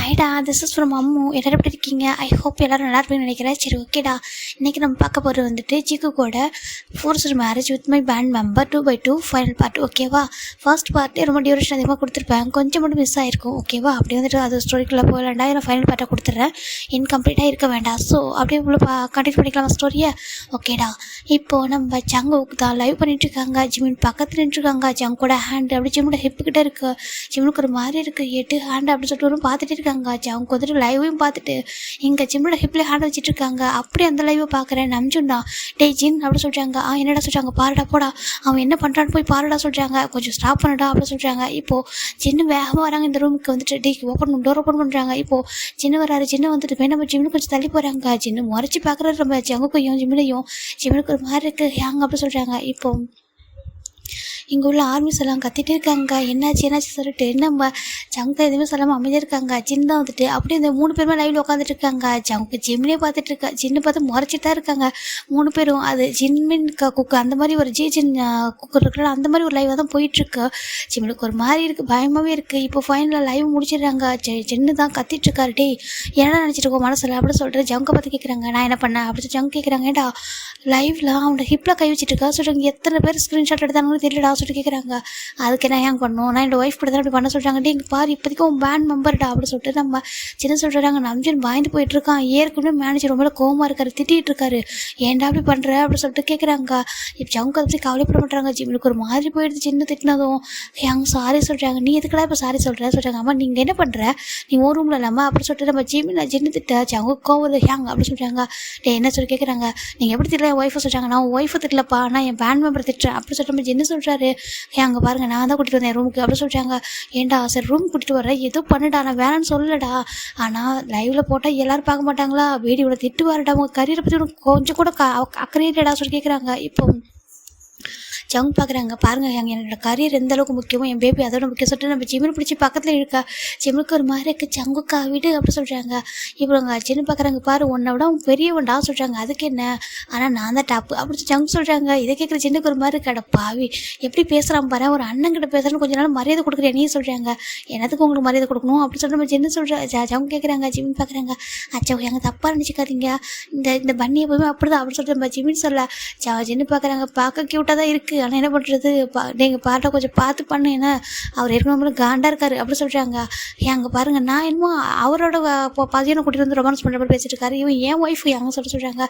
ஹைடா, this is from Ammu. எல்லாரும் எப்படி இருக்கீங்க? ஐ ஹோப் எல்லோரும் நல்லா இருப்பீங்கன்னு நினைக்கிறேன். சரி, ஓகேடா. இன்றைக்கி நம்ம பார்க்க போகிறது வந்துட்டு ஜிக்கு கூட forced marriage with my band member 2/2 final part. ஓகேவா? ஃபர்ஸ்ட் பார்ட்டே ரொம்ப டியூரேஷன் அதிகமாக கொடுத்துருப்பேன், கொஞ்சம் மட்டும் மிஸ் ஆகிருக்கும். ஓகேவா? அப்படி வந்துட்டு அது ஸ்டோரிக்குள்ளே போகலாண்டா, நான் ஃபைனல் பார்ட்டை கொடுத்துட்றேன். இன்கம்ப்ளீட்டாக இருக்க வேண்டாம். ஸோ அப்படியே உள்ள கண்டினியூ பண்ணிக்கலாம் ஸ்டோரியை. ஓகேடா. இப்போது நம்ம ஜங்குக்கு தான் லைவ் பண்ணிட்டுருக்காங்க. ஜிமின் பக்கத்தில் நின்றுருக்காங்க. ஜங்கோட ஹேண்ட் அப்படி ஜிம்மோட ஹிப்புக்கிட்ட இருக்குது. ஜிம்முக்கு ஒரு மாதிரி இருக்குது, 8 ஹேண்ட் அப்படி சொல்லிட்டு வரும் பார்த்துட்டு இருக்காங்க. அவங்க வந்துட்டு லைவையும் பார்த்துட்டு இங்கே ஜிம்மோட ஹிப்பில் ஹேண்ட் வச்சுட்டு இருக்காங்க. அப்படி அந்த லைவை பார்க்குறேன். நம்ஜுன்னா டே ஜின் அப்படி சொல்கிறாங்க. என்னடா சொல்கிறாங்க, பாருடா போடா, அவன் என்ன பண்ணுறான்னு போய் பாருடா சொல்கிறாங்க. கொஞ்சம் ஸ்டாப் பண்ணடா அப்படி சொல்கிறாங்க. இப்போது ஜின்னு வேகமாக வராங்க இந்த ரூமுக்கு வந்துட்டு. டே டோர் ஓப்பன் பண்ணுறாங்க. இப்போது ஜின்னு வராரு. ஜின்னு வந்துட்டு நம்ம ஜிம்னு கொஞ்சம் தள்ளி போகிறாங்க. ஜின்னு முறைச்சி பார்க்குறாரு நம்ம ஜங்குக்கையும் ஜிம்மிலையும். ஜிம்முக்கு ஒரு மாதிரி இருக்குது ஹேங் அப்படி சொல்கிறாங்க. இப்போது இங்கே உள்ள ஆர்மிஸ் எல்லாம் கத்திட்டு இருக்காங்க. என்னாச்சு சொல்லிட்டு நம்ம ஜங்கு எதுவுமே சொல்லாமல் அமைதியாக இருக்காங்க. ஜின் தான் வந்துட்டு அப்படியே இந்த 3 பேருமே லைவில் உட்காந்துட்டு இருக்காங்க. ஜங்கு ஜிம்மிலே பார்த்துட்டு இருக்கா. ஜின்னு பார்த்து முறைச்சிட்டு தான் இருக்காங்க 3 பேரும். அது ஜின்மின் குக்கு அந்த மாதிரி ஒரு ஜின் குக்கு இருக்கிற அந்த மாதிரி ஒரு லைவாக தான் போயிட்டுருக்கு. ஜிம்முக்கு ஒரு மாதிரி இருக்குது, பயமாகவே இருக்குது. இப்போ ஃபைனலில் லைவ் முடிச்சிடுறாங்க. ஜின்னு தான் கத்திட்டு இருக்காரு. டே என்ன நினச்சிட்டு இருக்கோம் மனசில் அப்படின்னு சொல்லிட்டு ஜங்கை பார்த்து கேட்குறாங்க. நான் என்ன பண்ணேன் அப்படி சொல்லி ஜங்கு கேட்குறாங்க. ஏடா லைவில் அவனோட ஹிப்பில் கை வச்சுட்டு இருக்கா சொல்கிறாங்க. எத்தனை பேர் ஸ்க்ரீன்ஷாட் எடுத்தாங்கன்னு தெரியலடா சொல்லிட்டு கேட்குறாங்க. அதுக்கு என்ன ஏன் பண்ணணும், நான் என்னோட ஒய்ஃப் கூட தான் அப்படி பண்ண சொல்கிறாங்க. டே இங்கே பாரு, இப்போதைக்கு உன் பேண்ட் மெம்பர்டா அப்படி சொல்லிட்டு நம்ம சின்ன சொல்கிறாங்க. நம்ஜன் பயந்து போயிட்டுருக்கான். ஏற்கனவே மேனேஜர் ரொம்ப கோவமாக இருக்காரு, திட்டிகிட்டு இருக்காரு. ஏன்டா அப்படி பண்ணுற அப்படி சொல்லிட்டு கேட்குறாங்க. இப்போ ஜங்கு அதை பற்றி கவலைப்பட மாட்டாங்க. ஜிம்முக்கு ஒரு மாதிரி போயிடுது. சின்ன திட்டினதும் அவங்க சாரி சொல்கிறாங்க. நீ எதுக்கடா இப்போ சாரி சொல்கிறாங்க. அம்மா நீங்கள் என்ன பண்ணுற, நீ ஒரு ரூமில் இல்லாமல் அப்படி சொல்லிட்டு நம்ம ஜின்னு திட்ட ஜங்கு கோவம் ஹேங் அப்படி சொல்கிறாங்க. டே என்ன சொல்லி கேட்குறாங்க. நீங்கள் எப்படி திட்டல என் ஒய்ஃபை சொல்கிறாங்க. நான் ஒய்ஃபை திட்டலப்பா, நான் என் பேண்ட் மெம்பர் திட்டுறேன் அப்படி சொல்லிட்டு நம்ம ஜின்னு சொல்கிறாரு. அங்கே பாருங்கள், நான் தான் கூட்டிகிட்டு வந்தேன் ரூமுக்கு அப்படி சொல்கிறாங்க. ஏன்டா சரி ரூம் கூட்டிகிட்டு வரேன், எதுவும் பண்ணுடா, நான் வேணான்னு சொல்லலடா. ஆனால் லைவில் போட்டால் எல்லோரும் பார்க்க மாட்டாங்களா, வீடியோவில் திட்டு வரடா, உங்கள் கரியரை பற்றி உனக்கு கொஞ்சம் கூட அக்கறையிடா சொல்லி கேட்குறாங்க. இப்போ ஜங் பார்க்குறாங்க. பாருங்கள் என்னோட கரியர் எந்த அளவுக்கு முக்கியமோ என் பேபி அதோட முக்கியம் சொல்லிட்டு நம்ம ஜிம்மில் பிடிச்சி பக்கத்தில் இருக்கா. ஜிம்முக்கு ஒரு மாதிரி இருக்குது. ஜங்குக்கா வீடு அப்படி சொல்கிறாங்க. இப்போ அவங்க சின்ன பார்க்குறாங்க. பாரு உன்னை விட அவங்க பெரியவன்டா சொல்கிறாங்க. அதுக்கு என்ன, ஆனால் நான் தான் டாப்பு அப்படி ஜங்கு சொல்கிறாங்க. இதை கேட்குற சின்னக்கு ஒரு மாதிரி கடை பாவி எப்படி பேசுகிறான் பாரு, ஒரு அண்ணன் கிட்ட பேசுகிறேன்னு கொஞ்ச நாள் மரியாதை கொடுக்குறேன் நீ சொல்கிறாங்க. என்னத்துக்கு உங்களுக்கு மரியாதை கொடுக்கணும் அப்படி சொல்லிட்டு நம்ம சின்ன ஜங்கு கேட்குறாங்க. ஜிம்மின் பார்க்குறாங்க. அச்சா எங்கள் தப்பாக நினச்சிக்காதீங்க, இந்த பண்ணி எப்போவுமே அப்படி தான் அப்படி சொல்லிட்டு நம்ம ஜிம்மின் சொல்ல சின்ன பார்க்குறாங்க. பார்க்க க்யூட்டாக தான் இருக்குது, ஆனால் என்ன பண்ணுறது, நீங்கள் பாட்டை கொஞ்சம் பார்த்து பண்ணு, ஏன்னா அவர் ஏற்கனவே காண்டாக இருக்காரு அப்படி சொல்கிறாங்க. அங்கே பாருங்கள், நான் என்னமோ அவரோட பையனை கூட்டிகிட்டு வந்து ரொமான்ஸ் பண்ணுற மாதிரி பேசிட்டு இருக்காரு, இவன் ஏன் ஒய்ஃபு அங்கே சொல்கிறாங்க.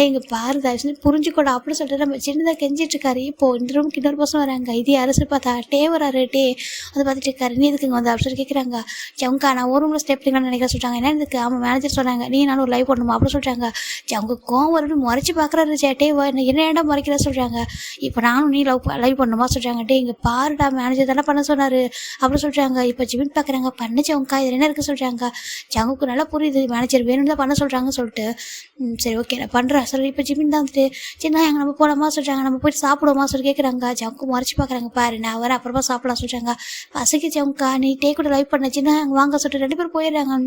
இங்கே பாரு தயவு புரிஞ்சுக்கூட அப்படி சொல்லிட்டு நம்ம சின்னதாக கெஞ்சிட்டு இருக்காரு. இப்போது இந்த ரூமுக்கு இன்னொரு பசங்க வராங்க. இது அரசு பார்த்தா டே வராரு. டே வந்து பார்த்துட்டு இருக்காரு. நீ எதுக்கு இங்கே வந்து அப்படி சொல்லி கேட்குறாங்க. ஜங்கா நான் ஒரு ரூமில் ஸ்டெப் பண்ணிக்கலாம்னு நினைக்கிற சொல்கிறாங்க. என்ன இதுக்கு ஆமாம் மேனேஜர் சொன்னாங்க, நீ நானும் ஒரு லைவ் பண்ணணுமா அப்படி சொல்கிறாங்க. ஜங்கு கோவம் வரும்னு முறைச்சி பார்க்குறாரு. டே என்ன ஏன்டா முறைக்கிறா சொல்கிறாங்க. இப்போ நானும் நீ லைவ் பண்ணுமா சொல்கிறாங்க. டே இங்கே பாருடா மேனேஜர் தானே பண்ண சொன்னார் அப்படி சொல்கிறாங்க. இப்போ ஜிமின் பார்க்குறாங்க. பண்ணிச்சவங்கக்கா இதில் என்ன இருக்குது சொல்கிறாங்க. ஜங்குக்கு நல்லா புரியுது மேனேஜர் வேணும்னு தான் பண்ண சொல்கிறாங்கன்னு சொல்லிட்டு சரி ஓகே நான் பண்ணுறேன் சொல்லி இப்போ ஜிமின் தான் வந்துட்டு சின்ன எங்கே நம்ம போகலாமா சொல்கிறாங்க. நம்ம போய்ட்டு சாப்பிடுவோமா சொல்லி கேட்குறாங்க. ஜங்கு முறைச்சி பார்க்குறாங்க. பாரு நான் வர அப்புறமா சாப்பிடலாம் சொல்கிறாங்க. பசிக்கு ஜங்குக்கா நீ டே கூட லைவ் பண்ண சின்ன அங்கே வாங்க சொல்லிட்டு 2 பேர் போயிடுறாங்க.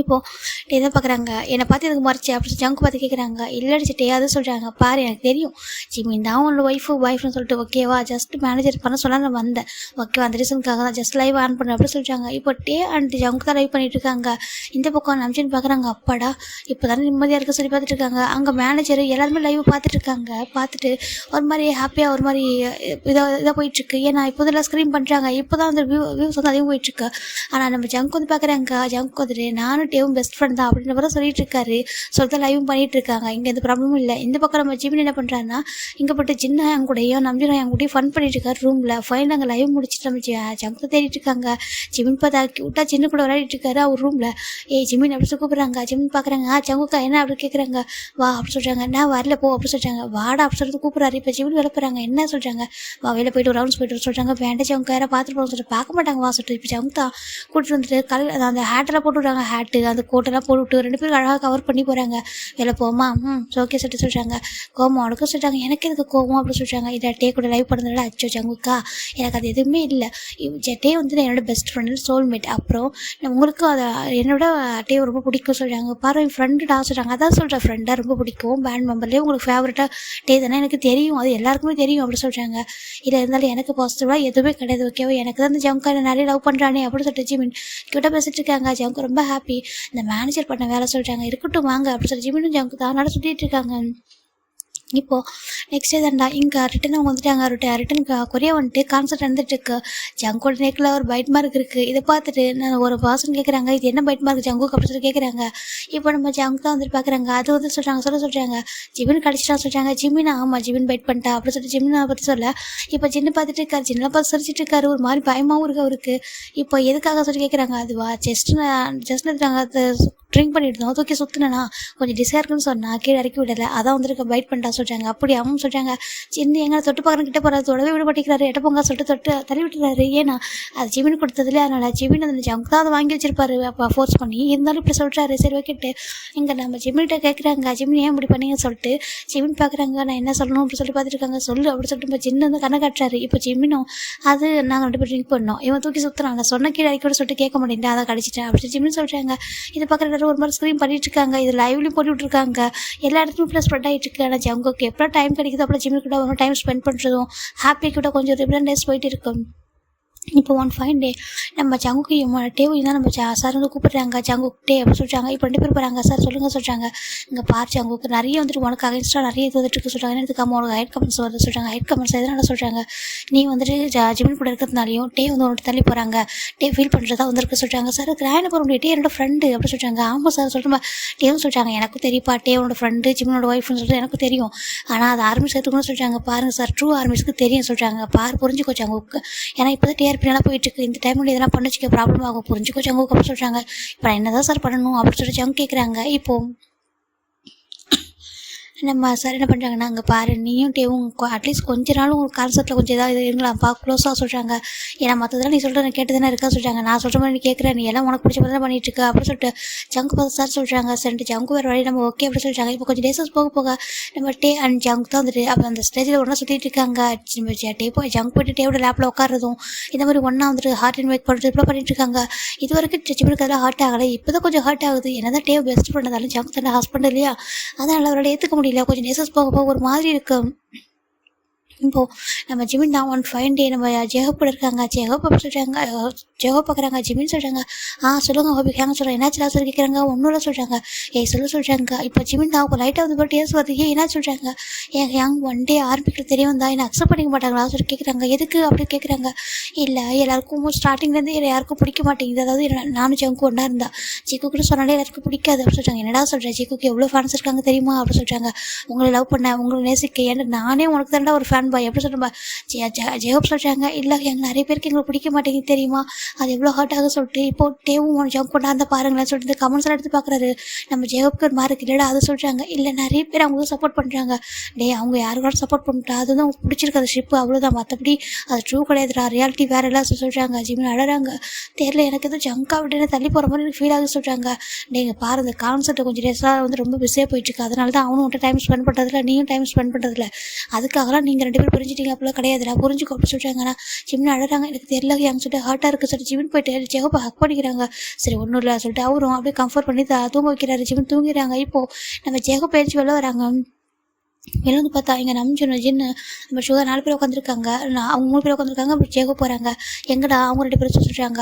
இப்போது டே தான் பார்க்குறாங்க. என்னை பார்த்து எனக்கு மறைச்சி அப்படி ஜங்கு பார்த்து கேட்குறாங்க. இல்லடிச்சு டே அது சொல்கிறாங்க. பாரு எனக்கு தெரியும் ஜிமின் தான் உன்னோட ஒய்ஃப்னு சொல்லிட்டு ஓகேவா, ஜஸ்ட் மேனேஜர் பண்ண சொல்ல நான் வந்தேன் ஓகேவா, அந்த ரீசனுக்காக தான் ஜஸ்ட் லைவ் ஆன் பண்ண அப்படி சொல்கிறாங்க. இப்போ டே அண்ட் ஜங்கு தான் லைவ் பண்ணிட்டு இருக்காங்க. இந்த பக்கம் நம்ஜின்னு பார்க்குறாங்க. அப்பாடா இப்போ தானே நிம்மதியாக இருக்க சொல்லி பார்த்துட்டு இருக்காங்க. அங்கே மேனேஜர் எல்லாருமே லைவ் பார்த்துட்டு இருக்காங்க. பார்த்துட்டு ஒரு மாதிரி ஹாப்பியாக ஒரு மாதிரி இதாக போயிட்டுருக்கு. ஏன்னா இப்போதெல்லாம் ஸ்க்ரீன் பண்ணுறாங்க. இப்போ தான் அந்த வியூஸ் வந்து அதிகம் போயிட்டுருக்கு. ஆனால் நம்ம ஜங்கு வந்து பார்க்குறாங்க. ஜங்கு வந்துட்டு நானும் டேவும் பெஸ்ட் ஃப்ரெண்ட் தான் அப்படின்ற மாதிரி சொல்லிட்டு இருக்காரு. சொல்லிட்டு லைவும் பண்ணிட்டு இருக்காங்க. இங்கே எந்த ப்ராப்ளமும் இல்லை. இந்த பக்கம் நம்ம ஜிமின் என்ன பண்ணுறாருன்னா இங்கே போட்டு சின்ன என் கூடயும் நம்பினா என் கூடயும் ஃபன் பண்ணிட்டு இருக்காரு ரூமில். ஃபைன் நாங்கள் லைவ் முடிச்சுட்டு நம்ம ஜங்கு தேடிட்டு இருக்காங்க. ஜிமின் பார்த்தா கியூட்டா சின்ன கூட விளையாடிட்டு இருக்காரு அவர் ரூமில். ஜிமின் அப்படி சொல்லி கூப்பிட்றாங்க. ஜிமின் பார்க்குறாங்க. ஜங்குக்கா என்ன அப்படி கேட்குறாங்க. வா அப்படி சொல்கிறாங்க. நான் வரல போ அப்படி சொல்கிறாங்க. வாடா அப்படி சொல்லிட்டு கூப்பிட்றாரு. இப்போ ஜிமின் வெளில போகிறாங்க. என்ன சொல்கிறாங்க. வா வெளில போயிட்டு ஒரு ரவுண்ட்ஸ் போயிட்டு சொல்கிறாங்க. வேண்டாம் ஜங்கு யாரை பார்த்துட்டு போகணும்னு சொல்லிட்டு பார்க்க மாட்டாங்க வா சொல்லிட்டு இப்போ ஜங்கு தான் கூட்டிட்டு வந்துட்டு அந்த ஹேட்டெல்லாம் போட்டு விட்றாங்க. ஹேட்டு அந்த கோட்டெல்லாம் போட்டுவிட்டு 2 பேரும் அழகாக கவர் பண்ணி போகிறாங்க. வெளில போமா ஓகே சொல்லிட்டு கோவம் அவனுக்கும் சொல்லிட்டாங்க. எனக்கு எதுக்கு கோவம் அப்படின்னு சொல்லிட்டாங்க. இதை டே கூட லைவ் பண்ணதுனால அச்சோ ஜங்குக்கா எனக்கு அது எதுவுமே இல்லை. டே வந்து என்னோட பெஸ்ட் ஃப்ரெண்டு சோல்மேட். அப்புறம் உங்களுக்கும் அதை என்னோட டே ரொம்ப பிடிக்கும் சொல்கிறாங்க. பாரு என் ஃப்ரெண்டுடா சொல்கிறாங்க. அதான் சொல்கிறேன் ஃப்ரெண்டாக ரொம்ப பிடிக்கும். பேண்ட் மெம்பர்லேயே உங்களுக்கு ஃபேவரட்டாக டே தானே எனக்கு தெரியும், அது எல்லாருக்குமே தெரியும் அப்படி சொல்கிறாங்க. இல்லை இருந்தாலும் எனக்கு பாசிட்டிவாக எதுவுமே கிடையாது. ஓகேவா எனக்கு தான் இந்த ஜங்கா என்ன நிறைய லவ் பண்ணுறானே அப்படின்னு சொல்லிட்டு ஜிமின் கிட்ட பேசிட்டு இருக்காங்க. ஜங்கு ரொம்ப ஹாப்பி. இந்த மேனேஜர் பண்ண வேலை சொல்கிறாங்க. இருக்கட்டும் வாங்க அப்படின்னு சொல்லி ஜிமினும் ஜங்கு தானால சுற்றிட்டு இருக்காங்க. இப்போது நெக்ஸ்ட் டே தான்டா இங்கே ரிட்டன் அவங்க வந்துட்டாங்க. ரிட்டன் கொரியா வந்துட்டு கான்சர்ட் நடந்துட்டுருக்கு. ஜங்கோட நெக்கில் ஒரு பைட் மார்க் இருக்குது. இதை பார்த்துட்டு நான் ஒரு பர்சன் கேட்குறாங்க இது என்ன பைட் மார்க் ஜங்குக்கு அப்படின்னு சொல்லி கேட்குறாங்க. இப்போ நம்ம ஜங்கு தான் வந்துட்டு பார்க்குறாங்க. அது வந்து சொல்கிறாங்க ஜிமின் கடிச்சிட்டா சொல்கிறாங்க. ஜிமினா ஆமாம் ஜிமின் பைட் பண்ணிட்டா அப்படின்னு சொல்லிட்டு ஜிமினை பற்றி சொல்ல இப்போ ஜின்னு பார்த்துட்டு இருக்காரு. ஜின்னை பார்த்து சிரிச்சிட்டு இருக்காரு. ஒரு மாதிரி பயமாகவும் இருக்கு அவருக்கு. இப்போ எதுக்காக சொல்லி கேட்குறாங்க. அதுவா ஜஸ்ட் நாங்கள் ட்ரிங்க் பண்ணிட்டு இருந்தோம் தூக்கி சுற்றுனா கொஞ்சம் டிஸ்ஸாக இருக்குன்னு சொன்னால் கீழே இறக்கி விடலை. அதான் வந்துருக்க பைட் பண்ணிட்டா சொல்கிறாங்க. அப்படி அவங்க சொல்கிறாங்க சின்ன எங்களை தொட்டு பார்க்குறேன் கிட்ட போகிறாரு தொடவே விட மாட்டேங்கிறாரு. எட்டப்போங்க தொட்டு தள்ளி விட்டுறாரு. ஏன்னா அது ஜிமின் கொடுத்ததுல அதனால் ஜிமின் அந்த ஜங்கு தான் அதை வாங்கி வச்சிருப்பாரு. அப்போ ஃபோர்ஸ் பண்ணி இருந்தாலும் இப்படி சொல்கிறாரு. சரி ஓகேட்டு இங்கே நம்ம ஜிமின்கிட்ட கேட்குறாங்க ஜிமின் ஏன் இப்படி பண்ணீங்கன்னு சொல்லிட்டு ஜிமின் பார்க்குறாங்க. நான் என்ன சொல்லணும் அப்படி சொல்லி பார்த்துருக்காங்க. சொல்லு அப்படி சொல்லிட்டு இப்போ ஜின்னு வந்து கண்ணை காட்டுறாரு. இப்போ ஜிமினும் அது நாங்கள் 2 பேர் ட்ரிங்க் பண்ணோம். இவன் தூக்கி சுற்றுறான். நான் சொன்ன கீழே இறக்கி சொல்லிட்டு கேட்க மாட்டேன் அதை கடிச்சிட்டேன் அப்படி ஜிமின் சொல்கிறாங்க. இது பார்க்குற ஒரு மாதிரி ஸ்க்ரீன் பண்ணிட்டு இருக்காங்க. இது லைவ்லையும் போட்டு விட்டுருக்காங்க. எல்லா இடத்துலையும் ப்ளஸ் ஸ்ப்ரெட் ஆகிட்டு இருக்கு. ஆனால் ஜங்குக்கு எப்போ டைம் கிடைக்குது அப்போ ஜிம்மில் கூட ஒரு டைம் ஸ்பெண்ட் பண்ணுறதும் ஹாப்பி கூட கொஞ்சம் ரெகுலர் டேஸ் போயிட்டு இருக்கும். இப்போ ஒன் ஃபைன் டே நம்ம ஜங்குக்கு டேவும் தான் நம்ம சார் வந்து கூப்பிட்றாங்க. ஜங்கு டே அப்படின்னு சொல்லிட்டாங்க. இப்போ 2 பேர் போகிறாங்க. சார் சொல்லுங்கள் சொல்கிறாங்க. இங்கே பார் ஜங்குக்கு நிறைய வந்துட்டு உனக்கு அகைன்ஸ்டாக நிறைய இது வந்துட்டு இருக்கு சொல்கிறாங்க. இதுக்காக உனக்கு ஹைட் கமெண்ட்ஸ் வருது சொல்கிறாங்க. ஹைட் கமெண்ட்ஸ் எதனால சொல்கிறாங்க நீ வந்துட்டு ஜிமின் கூட இருக்கிறதுனாலையும் டே வந்து உனக்கு தள்ளி போகிறாங்க. டே ஃபீல் பண்ணுறதா வந்துருக்கு சொல்கிறாங்க. சார் கிராண்ட் போகிற முடியும் டே என்னோட ஃப்ரெண்டு அப்படின்னு சொல்கிறாங்க. ஆமாம் சார் சொல்கிறேன். டேவும் சொல்கிறாங்க எனக்கும் தெரியுப்பா டே உன்னோட ஃப்ரெண்டு ஜிமினோட ஒய்ஃப்னு சொல்லிட்டு எனக்கு தெரியும். ஆனால் அது ஆர்மி சேர்த்துக்கணும்னு சொல்கிறாங்க. பாருங்கள் சார் ட்ரூ ஆர்மிஸ்க்கு தெரியும் சொல்கிறாங்க. புரிஞ்சுக்கோ ஜங்குக்கு. ஏன்னா இப்போ தான் டிஆர்பி நல்லா போயிட்டு இருக்கு. இந்த டைமில் எதனா பண்ணிச்சுக்க ப்ராப்ளம் ஆகும் புரிஞ்சுக்கோ ஜங்குக்கு அப்படின்னு சொல்கிறாங்க. இப்போ நான் என்ன தான் சார் பண்ணணும் அப்படின்னு சொல்லிட்டு ஜங்கு கேட்குறாங்க. இப்போது நம்ம சார் என்ன பண்ணுறாங்கன்னா அங்கே பாரு நீயும் டேவும் அட்லீஸ்ட் கொஞ்ச நாளும் உங்களுக்கு கான்செப்ட்டில் கொஞ்சம் ஏதாவது இருங்களாம்ப்பா க்ளோஸாக சொல்கிறாங்க. ஏன்னா மற்றதெல்லாம் நீ சொல்கிற கேட்டு தானே இருக்கா சொல்கிறாங்க. நான் சொல்கிற மாதிரி நீ கேட்குறேன் நீ எல்லாம் உனக்கு பிடிச்ச மாதிரி தான் பண்ணிட்டு இருக்க அப்படின்னு சொல்லிட்டு ஜங்கு பார்த்து சார் சொல்கிறாங்க. சரிட்டு ஜங்கு வேறு வழி நம்ம ஓகே அப்படின்னு சொல்லிட்டாங்க. இப்போ கொஞ்சம் டேஸஸ் போக நம்ம டே அண்ட் ஜங்கு தான் வந்துட்டு அப்போ அந்த ஸ்டேஜில் ஒன்றா சுற்றிட்டு இருக்காங்க. டே போய் ஜங்கு போய்ட்டு டேவோட லேப்பில் உட்காரதும் இந்த மாதிரி ஒன்றா வந்துட்டு ஹார்ட் இன்வைட் பண்ணுறது இப்படிலாம் பண்ணிட்டு இருக்காங்க. இது வரைக்கும் ஜிமினுக்கு அதெல்லாம் ஹார்ட் ஆகலை. இப்போ தான் கொஞ்சம் ஹார்ட் ஆகுது. என்ன தான் டேவ் பெஸ்ட் பண்ணதாலும் ஜங்கு தானே ஹஸ்பண்ட் இல்லையா அதனால் அவரோட ஏற்றுக்க முடியல. கொஞ்சம் டேஸஸ் போக ஒரு மாதிரி இருக்கு. இப்போது நம்ம ஜிமின் தான் ஒன் ஃபைன் டே நம்ம ஜெகப்போட இருக்காங்க. ஜெகப் அப்படி சொல்கிறாங்க. ஜெகப் பார்க்குறாங்க. ஜிமின் சொல்கிறாங்க சொல்லுங்கள் ஹோபி ஹேங்க சொல்கிறேன். என்னாச்சு சொல்லி கேட்குறாங்க. ஒன்றும் சொல்கிறாங்க. சொல்கிறாங்க. இப்போ ஜிமின் தான் அவங்க லைட்டாக வந்து டேஸ் வருது. என்ன சொல்கிறாங்க ஹேங் ஒன் டே ஆரம்பிக்கிற தெரிய வந்தா என்ன அக்செப்ட் பண்ணிக்க மாட்டாங்களா சொல்லி கேட்குறாங்க. எதுக்கு அப்படி கேட்குறாங்க. இல்லை எல்லாருக்கும் ஸ்டார்டிங்லேருந்து யாருக்கும் பிடிக்க மாட்டேங்குது. அதாவது நானும் ஜங்கு ஒன்றா இருந்தா ஜிக்கு கூட சொன்னாலே எல்லாருக்கும் பிடிக்காது அப்படின்னு சொல்கிறாங்க. என்னடா சொல்கிறேன் ஜிக்குக்கு எவ்வளோ ஃபேன்ஸ் இருக்காங்க தெரியுமா அப்படின்னு சொல்கிறாங்க. உங்களை லவ் பண்ண உங்களை நேசிக்க ஏன்னா நானே உனக்கு தானடா ஒரு ஃபேன் பாய் எப்படி சொல்கிறேன். ஜெகப் சொல்கிறாங்க. இல்லை எங்களுக்கு நிறைய பேருக்கு எங்களுக்கு பிடிக்க மாட்டேங்குது தெரியுமா அது எவ்வளோ ஹார்ட் ஆக சொல்லிட்டு இப்போ டேவும் ஜம்ப் கொண்டாந்து பாருங்களேன் சொல்லிட்டு கமெண்ட்ஸ் எல்லாம் எடுத்து பார்க்குறாரு. நம்ம ஜெகப்க்கு ஒரு மார்க் இல்லைடா அதை சொல்கிறாங்க. இல்லை நிறைய பேர் அவங்களுக்கு சப்போர்ட் பண்ணுறாங்க. அவங்க யாருக்காலும் சப்போர்ட் பண்ணிட்டா அதுதான் அவங்க பிடிச்சிருக்காது ஷிப்பு அவ்வளோதான். மற்றபடி அது ட்ரூ கிடையாதுடா ரியாலிட்டி வேறு எல்லாம் சொல்கிறாங்க. ஜிமின் அழறாங்க. தெரியல எனக்கு எதுவும் ஜங்கா விட்டு தள்ளி போகிற மாதிரி எனக்கு ஃபீல் ஆகுது சொல்கிறாங்க. நீங்கள் பாரு இந்த கான்செப்ட் கொஞ்சம் டேஸாக வந்து ரொம்ப பிஸியாக போயிட்டுருக்கு. அதனால தான் அவனும் உன்ட்ட டைம் ஸ்பெண்ட் பண்ணுறதில்ல நீயும் டைம் ஸ்பெண்ட் பண்ணுறதில்ல. அதுக்காகலாம் நீங்கள் 2 பேர் புரிஞ்சிட்டீங்க அப்படிலாம் கிடையாதுடா புரிஞ்சுக்கோ அப்படி சொல்கிறாங்கன்னா ஜிமின் அழறாங்க. எனக்கு தெரியல என் சொல்லிட்டு ஹார்ட்டாக இருக்குது சொல்லிட்டு ஜிமின் போயிட்டு ஜெகப்பை ஹக் பண்ணிக்கிறாங்க. சரி ஒன்றும் இல்லை சொல்லிட்டு அவரும் அப்படியே கம்ஃபர்ட் பண்ணி தூங்க வைக்கிறாரு. ஜிமின் தூங்கிறாங்க. இப்போது நம்ம ஜெகப் பயிற்சி வெளில வராங்க. வெளில வந்து பார்த்தா இங்கே நம்பிச்சோம் ஜின்னு நம்ம சுகர் 4 பேர் உட்காந்துருக்காங்க. அவங்க 3 பேர் உட்காந்துருக்காங்க. அப்படி ஜெக போகிறாங்க. எங்கடா அவங்க 2 பேரும் சொல்கிறாங்க.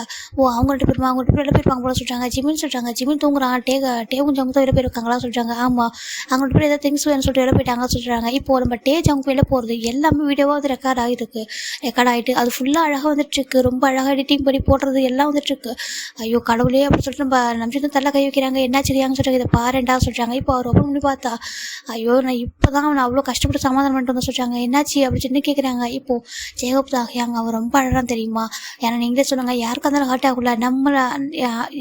அவங்க 2 பேருமா அவங்க 2 பேர் வெளில போயிருப்பாங்க போல சொல்கிறாங்க. ஜிமின் சொல்கிறாங்க. ஜிமின் தூங்குறான். டேவும் ஜங்கு வெளில போயிருக்காங்களா சொல்கிறாங்க. ஆமாம் அவங்க 2 பேர் ஏதாவது திங்ஸ் வேணும்னு சொல்லிட்டு வெளில போயிட்டாங்க சொல்கிறாங்க. இப்போ நம்ம ஜங்கு வெளில போகிறது எல்லாமே வீடியோவாக அது ரெக்கார்ட் ஆகிட்டு அது ஃபுல்லாக அழகாக வந்துட்டுருக்கு. ரொம்ப அழகாக எடிட்டிங் பண்ணி போடுறது எல்லாம் வந்துட்டுருக்கு. ஐயோ கடவுளே அப்படி சொல்லிட்டு நம்ம நம்பிச்சு தள்ள கை வைக்கிறாங்க. என்ன சரியாங்கன்னு சொல்கிறாங்க. இதை பாருண்டா சொல்கிறாங்க. இப்போ அவர் ஓப்பன் பண்ணி பார்த்தா ஐயோ நான் இப்போ தான் அவனை அவ்வளோ கஷ்டப்பட்டு சமாதானம் பண்ணிட்டு வந்து சொல்கிறாங்க. என்னாச்சு அப்படின்னு சொல்லி கேட்குறாங்க. இப்போது ஜெயகோப் தாகியாங்க அவன் ரொம்ப அழகான் தெரியுமா, ஏன்னா நீங்களே சொன்னாங்க யாருக்கும் இருந்தாலும் ஹர்ட் ஆகல, நம்மளை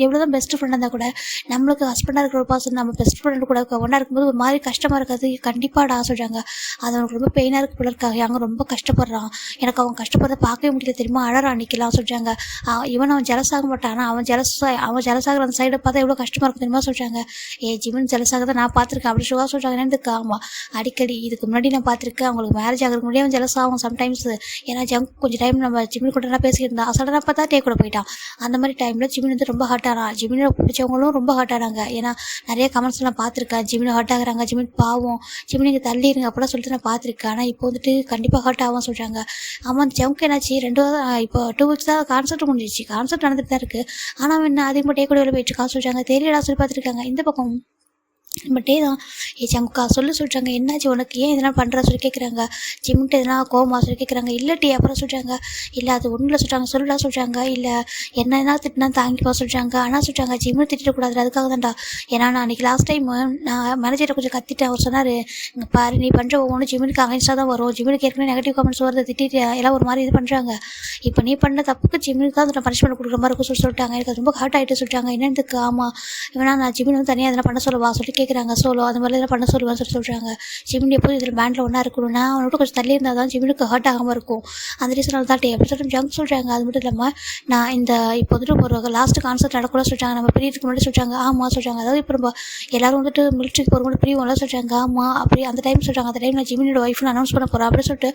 எவ்வளோ தான் பெஸ்ட் ஃப்ரெண்டாக இருந்தால் கூட நம்மளுக்கு ஹஸ்பண்டாக இருக்கிற ஒரு பர்சன் நம்ம பெஸ்ட் ஃப்ரெண்டு கூட ஒன்றா இருக்கும்போது ஒரு மாதிரி கஷ்டமாக இருக்காது. கண்டிப்பாடா சொல்கிறாங்க. அது அவனுக்கு ரொம்ப பெயினாக இருக்கு போல இருக்காங்க, அங்கே ரொம்ப கஷ்டப்படுறான், எனக்கு அவன் கஷ்டப்படுறத பார்க்கவே முடியல தெரியுமா, அழறான் நிற்கலாம் சொல்கிறாங்க. அவன் ஜெலஸ் ஆக மாட்டான், ஆனால் அவன் ஜெலஸ் ஆகிற அந்த சைடை பார்த்தா எவ்வளோ கஷ்டமாக இருக்கும் தெரியுமா சொல்கிறாங்க. ஜிவன் ஜெலஸ் ஆக தான் நான் பார்த்துருக்கேன் அப்படி சுகா சொல்கிறாங்க. என்னதுக்கு ஆமாம் அடிக்கடி இதுக்கு முன்னாடி நான் பார்த்துருக்கேன், அவங்களுக்கு மேரேஜ் ஆகிறதுக்கு முன்னாடி அவன் ஜெலஸ் ஆகும் சம்டைம்ஸ். ஏன்னா ஜங்க் கொஞ்சம் டைம் நம்ம ஜிமின் கூட பேசியிருந்தா சடனாக பார்த்தா டே கூட போயிட்டான். அந்த மாதிரி டைமில் ஜிமின் வந்து ரொம்ப ஹர்ட் ஆனான். ஜிமினை பிடிச்சவங்களும் ரொம்ப ஹர்ட் ஆனாங்க. ஏன்னா நிறைய கமெண்ட்ஸ்லாம் பார்த்துருக்கேன், ஜிமின் ஹர்ட் ஆகுறாங்க, ஜிமின் பாவம், ஜிமினுக்கு தள்ளிடுங்க அப்படிலாம் சொல்லிட்டு நான் பார்த்துருக்கேன். ஆனால் இப்போ வந்துட்டு கண்டிப்பாக ஹர்ட் ஆகும் சொல்கிறாங்க. ஆமாம் அந்த ஜங்க் என்னாச்சு 2 இப்போ 2 weeks தான் கான்சர்ட் முடிஞ்சிச்சு, கான்சர்ட் நடந்துட்டு தான் இருக்குது. ஆனால் அவன் என்ன அதிகமாக டே கூட போயிட்டுருக்கான்னு சொல்கிறாங்க. தெரியலடா சொல்லி பார்த்துருக்காங்க. இந்த பக்கம் நம்ம டே தான் ஜங்குக்கா சொல்லிட்டாங்க. என்னாச்சு உனக்கு, ஏன் இதெல்லாம் பண்ணுற சொல்லி கேட்குறாங்க. ஜிம்கிட்ட எதனா கோமா சொல்லி கேட்குறாங்க. இல்லை டீ அப்புறம் சொல்கிறாங்க. இல்லை அது ஒன்றில் சொல்கிறாங்க சொல்லலாம் சொல்கிறாங்க. இல்லை என்ன திட்டினா தாங்கிப்பா சொல்கிறாங்க. ஆனால் சொல்கிறாங்க ஜிம்னு திட்டக்கூடாது, அதுக்காக தான்டா. ஏன்னா நான் அன்றைக்கி லாஸ்ட் டைம் நான் மேனேஜரை கொஞ்சம் கத்திட்டேன். அவர் சொன்னார், இங்கே பாரு நீ பண்ணுற ஒவ்வொன்றும் ஜிம்னுக்கு அகைன்ஸ்டாக தான் வரும், ஜிம்னுக்கு ஏற்கனவே நெகட்டிவ் கமெண்ட்ஸ் வருது, திட்டிட்டு எல்லாம் ஒரு மாதிரி இது பண்ணுறாங்க. இப்போ நீ பண்ண தப்புக்கு ஜிம்னுக்கு தான் நான் பனிஷ்மெண்ட் கொடுக்குற மாதிரி இருக்கும் சொல்லிட்டாங்க. எனக்கு ரொம்ப ஹார்ட் ஆகிட்டு சொல்லிட்டாங்க. என்னதுக்கு ஆமாம் வேணா நான் ஜிம்னு வந்து தனியாக எதனா பண்ண சொல்லவா சொல்லி கேட்குறாங்க. சோலோ அது மாதிரி எல்லாம் பண்ண சொல்லுவான்னு சொல்கிறாங்க. ஜிமின் எப்போது இதில் பேண்டில் ஒன்றா இருக்கணும்னா அவனோட கொஞ்சம் தள்ளி இருந்தால் தான் ஜிமினுக்கு ஹர்ட் ஆகாமல் இருக்கும். அந்த ரீசனால் தான் டே அப்படி சொல்லிட்டு ஜங்க் சொல்கிறாங்க. அது மட்டும் இல்லாமல் நான் இந்த இப்போ வந்துட்டு ஒரு லாஸ்ட் கான்சர்ட் நடக்கூட சொல்கிறாங்க, நம்ம பிரியதுக்கு முன்னாடி சொல்கிறாங்க. ஆமாம் சொல்கிறாங்க. அதாவது இப்போ நம்ம எல்லோரும் வந்துட்டு மிலிட்ரிக்கு போகிறவங்க பிரிவுலாம் சொல்கிறாங்க. ஆமாம் அப்படி அந்த டைம் சொல்கிறாங்க. அந்த டைம் நான் ஜிமினோட ஒய்ஃப்னு அனௌன்ஸ் பண்ண போகிறேன் அப்படின்னு சொல்லிட்டு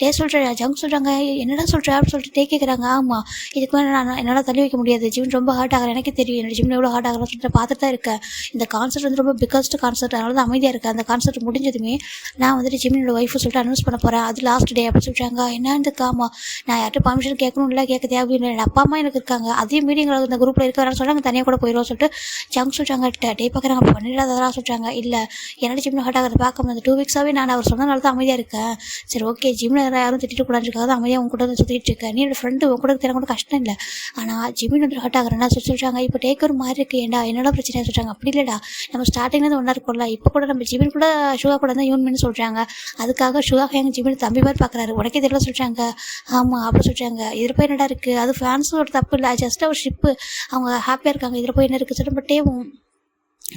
டே சொல்கிறேன். ஜங்க் சொல்கிறாங்க என்னடா சொல்கிறேன் அப்படின்னு சொல்லிட்டு டே கேட்குறாங்க. ஆமாம் இதுக்கு மேலே நான் என்னால் தள்ளி வைக்க முடியாது, ஜிமின் ரொம்ப ஹார்ட் ஆகிறேன், எனக்கு தெரியும் என்னோட ஜிமின் எவ்வளோ ஹார்ட் ஆகிறேன்னு சொல்லிட்டு பார்த்துட்டு தான் இருக்கேன். இந்த கான்சர்ட் வந்து ரொம்ப பிக்கஸ்ட் கான்சர்ட், அதனால தான் அமைதியாக இருக்குது. அந்த கான்சர்ட் முடிஞ்சதுமே நான் வந்துட்டு ஜிமினோட ஒய்ஃபு சொல்லிட்டு அனௌன்ஸ் பண்ண போகிறேன், அது லாஸ்ட் டே அப்படின்னு சொல்கிறாங்க. என்னன்னு காமா நான் யார்கிட்ட பர்மிஷன் கேட்கணும் இல்லை கேட்க தேவையில்லை, என் அப்பா அம்மா எனக்கு இருக்காங்க, அதையும் மீட்டிங்கில் இந்த குரூப்பில் இருக்கிறான்னு சொல்கிறாங்க, தனியாக கூட போயிடுவோம் சொல்லிட்டு ஜங்க் சொல்கிறாங்க. டே பார்க்குறாங்க அப்போ பண்ணிடாததான் சொல்கிறாங்க. இல்லை என்னோட ஜிம்மில் ஹார்ட் ஆகிறத பார்க்க முடியாது, 2 weeks நான் அவர் சொன்னனால தான் அமைதியாக இருக்கேன். சரி ஓகே ஜிம்மில் யாரும் திட்டிட்டு கூடாதுக்காக தான் அமைதியாக உங்க கூட வந்து சுற்றிட்டு இருக்கேன், நீ என்னோட ஃப்ரெண்டு உங்க கூட தெரிய கூட கஷ்டம் இல்லை, ஆனால் ஜிம்மின் வந்து ஹார்ட் ஆகிறேன்னா சொல்கிறாங்க. இப்போ டேக் ஒரு மாதிரி இருக்குது, ஏன்டா என்னோட பிரச்சனை சொல்கிறாங்க. அப்படி இல்லைடா நம்ம ஸ்டார்டிங்லேருந்து ஒன்றா இருக்கும்ல, இப்போ கூட நம்ம ஜிமின் கூட சுகா கூட தான் யூன்மென்னு சொல்கிறாங்க, அதுக்காக சுகா எங்கள் ஜிமின் தம்பி மாதிரி பார்க்குறாரு, உனக்கே தெரியல சொல்கிறாங்க. ஆமாம் அப்படி சொல்கிறாங்க. இதில் போய் என்னடா இருக்குது, அது ஃபேன்ஸோட தப்பு இல்லை, ஜஸ்ட் ஒரு ஷிப்பு, அவங்க ஹாப்பியாக இருக்காங்க, இதில் போய் என்ன இருக்குது சொல்லிட்டு பட்டேவும்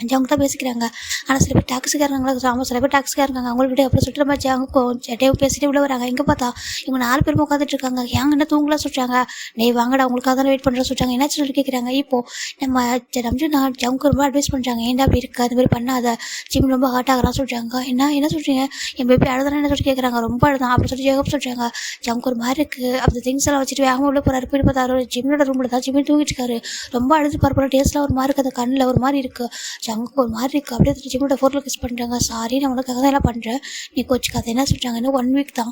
ஜங்க தான் பேசிக்கிறாங்க. ஆனால் சில பேர் டாக்ஸிக்காரங்களா ஆமாம் சில பேர் டாக்ஸிக்காக இருக்காங்க, அவங்கள விட அப்படி சொல்லிட்டு நம்ம ஜங்க பேசிட்டு உள்ள வராங்க. எங்கே பார்த்தா இவங்க 4 பேரும் உட்காந்துட்டு இருக்காங்க. ஏங்க என்ன தூங்கலாம் சொல்கிறாங்க. நே வாங்கடா உங்களுக்காக தான் வெயிட் பண்ணுற சொல்கிறாங்க. என்ன சொல்லி கேட்குறாங்க. இப்போது நம்ம நம்ஜு நான் ஜங்கு ரொம்ப அட்வைஸ் பண்ணுறாங்க, ஏன்டா அப்படி இருக்குது அது மாதிரி பண்ணாத, ஜிம் ரொம்ப ஹார்ட் ஆகிறான்னு சொல்கிறாங்க. என்ன சொல்கிறீங்க, என் பேபி அழுதானே என்ன சொல்லி கேட்குறாங்க. ரொம்ப அழுதான் அப்படி சொல்லி ஜெகப் சொல்கிறாங்க. ஜங்கு ஒரு மாதிரி இருக்குது, அப்படி திங்ஸ் எல்லாம் வச்சுட்டு வேகமாக உள்ள போகிறாரு. போய் பார்த்தாரு ஜிம்மோட ரூமில் தான் ஜிம்மில் தூங்கிட்டு இருக்காரு. ரொம்ப அழுது பார்ப்போம், டேஸ்ட்லாம் ஒரு மாதிரி இருக்குது, அந்த கண்ணில் ஒரு மாதிரி இருக்குது, ஜங்குக்கு ஒரு மாதிரி இருக்குது. அப்படியே ஜிம்மோட ஃபோட்டோ கிஸ் பண்ணுறாங்க. சாரி நான் உனக்காக தான் எல்லாம் பண்ணுறேன், நீ கோச்சுக்காத. என்ன சொல்கிறாங்க, இன்னும் 1 week தான்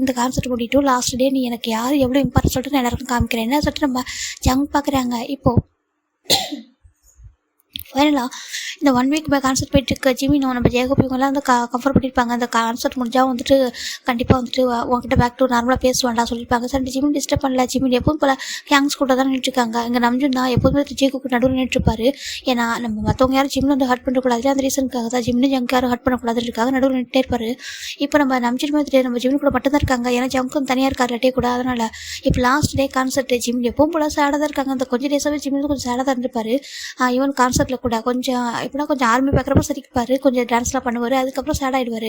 இந்த கான்செப்ட் முடிட்டு லாஸ்ட் டே, நீ எனக்கு யார் எவ்வளோ இம்பார்ட்டன் சொல்லிட்டு நான் எல்லாருக்கும் காமிக்கிறேன் என்ன சொல்லிட்டு நம்ம ஜங்க் பார்க்குறாங்க. இப்போது ஃபைனலாக இந்த 1 week கான்சர்ட் போயிட்டுருக்கு. ஜிமினோ நம்ம ஜெயகோப் இவங்கெல்லாம் வந்து கம்ஃபர்ட் பண்ணியிருப்பாங்க. அந்த கான்சர்ட் முடிஞ்சால் வந்துட்டு கண்டிப்பாக வந்துட்டு உங்ககிட்ட பேக் டு நார்மலாக பேசுவாண்டா சொல்லியிருப்பாங்க. சார் ஜிமின் டிஸ்டர்ப் பண்ணல, ஜிமின் எப்போதும் போல் கேங்ஸ் கூட தான் நின்றுருக்காங்க. இங்கே நம்ஜுன்னா எப்போதுமே ஜெயகோப்புக்கு நடுவில் நின்றுருப்பாரு. ஏன்னா நம்ம மற்றவங்க யாரும் ஜிமின் வந்து ஹர்ட் பண்ணக்கூடாது, அந்த ரீசனுக்காக தான் ஜிமின் ஜங்க் யாரும் ஹர்ட் பண்ணக்கூடாதுக்காக நடுவில் நின்றுட்டே இருப்பார். இப்போ நம்ம நம்ஜின் மாதிரி நம்ம ஜிமின் கூட மட்டும் தான் இருக்காங்க, ஏன்னா ஜங்கும் தனியாக இருக்கார் லட்டே கூட. அதனால் இப்போ லாஸ்ட் டே கான்சர்ட் ஜிமின் எப்பவும் போல் சேடாக தான் இருக்காங்க. அந்த கொஞ்சம் டேஸாகவே ஜிமின் கொஞ்சம் சேடாக தான் இருந்திருப்பார். ஈவன் கான்சர்ட்டில் கூட கொஞ்சம் இப்போனா கொஞ்சம் ஆர்மி பார்க்குறப்ப சிரிப்பார், கொஞ்சம் டான்ஸ்லாம் பண்ணுவார், அதுக்கப்புறம் சேட் ஆகிடுவார்.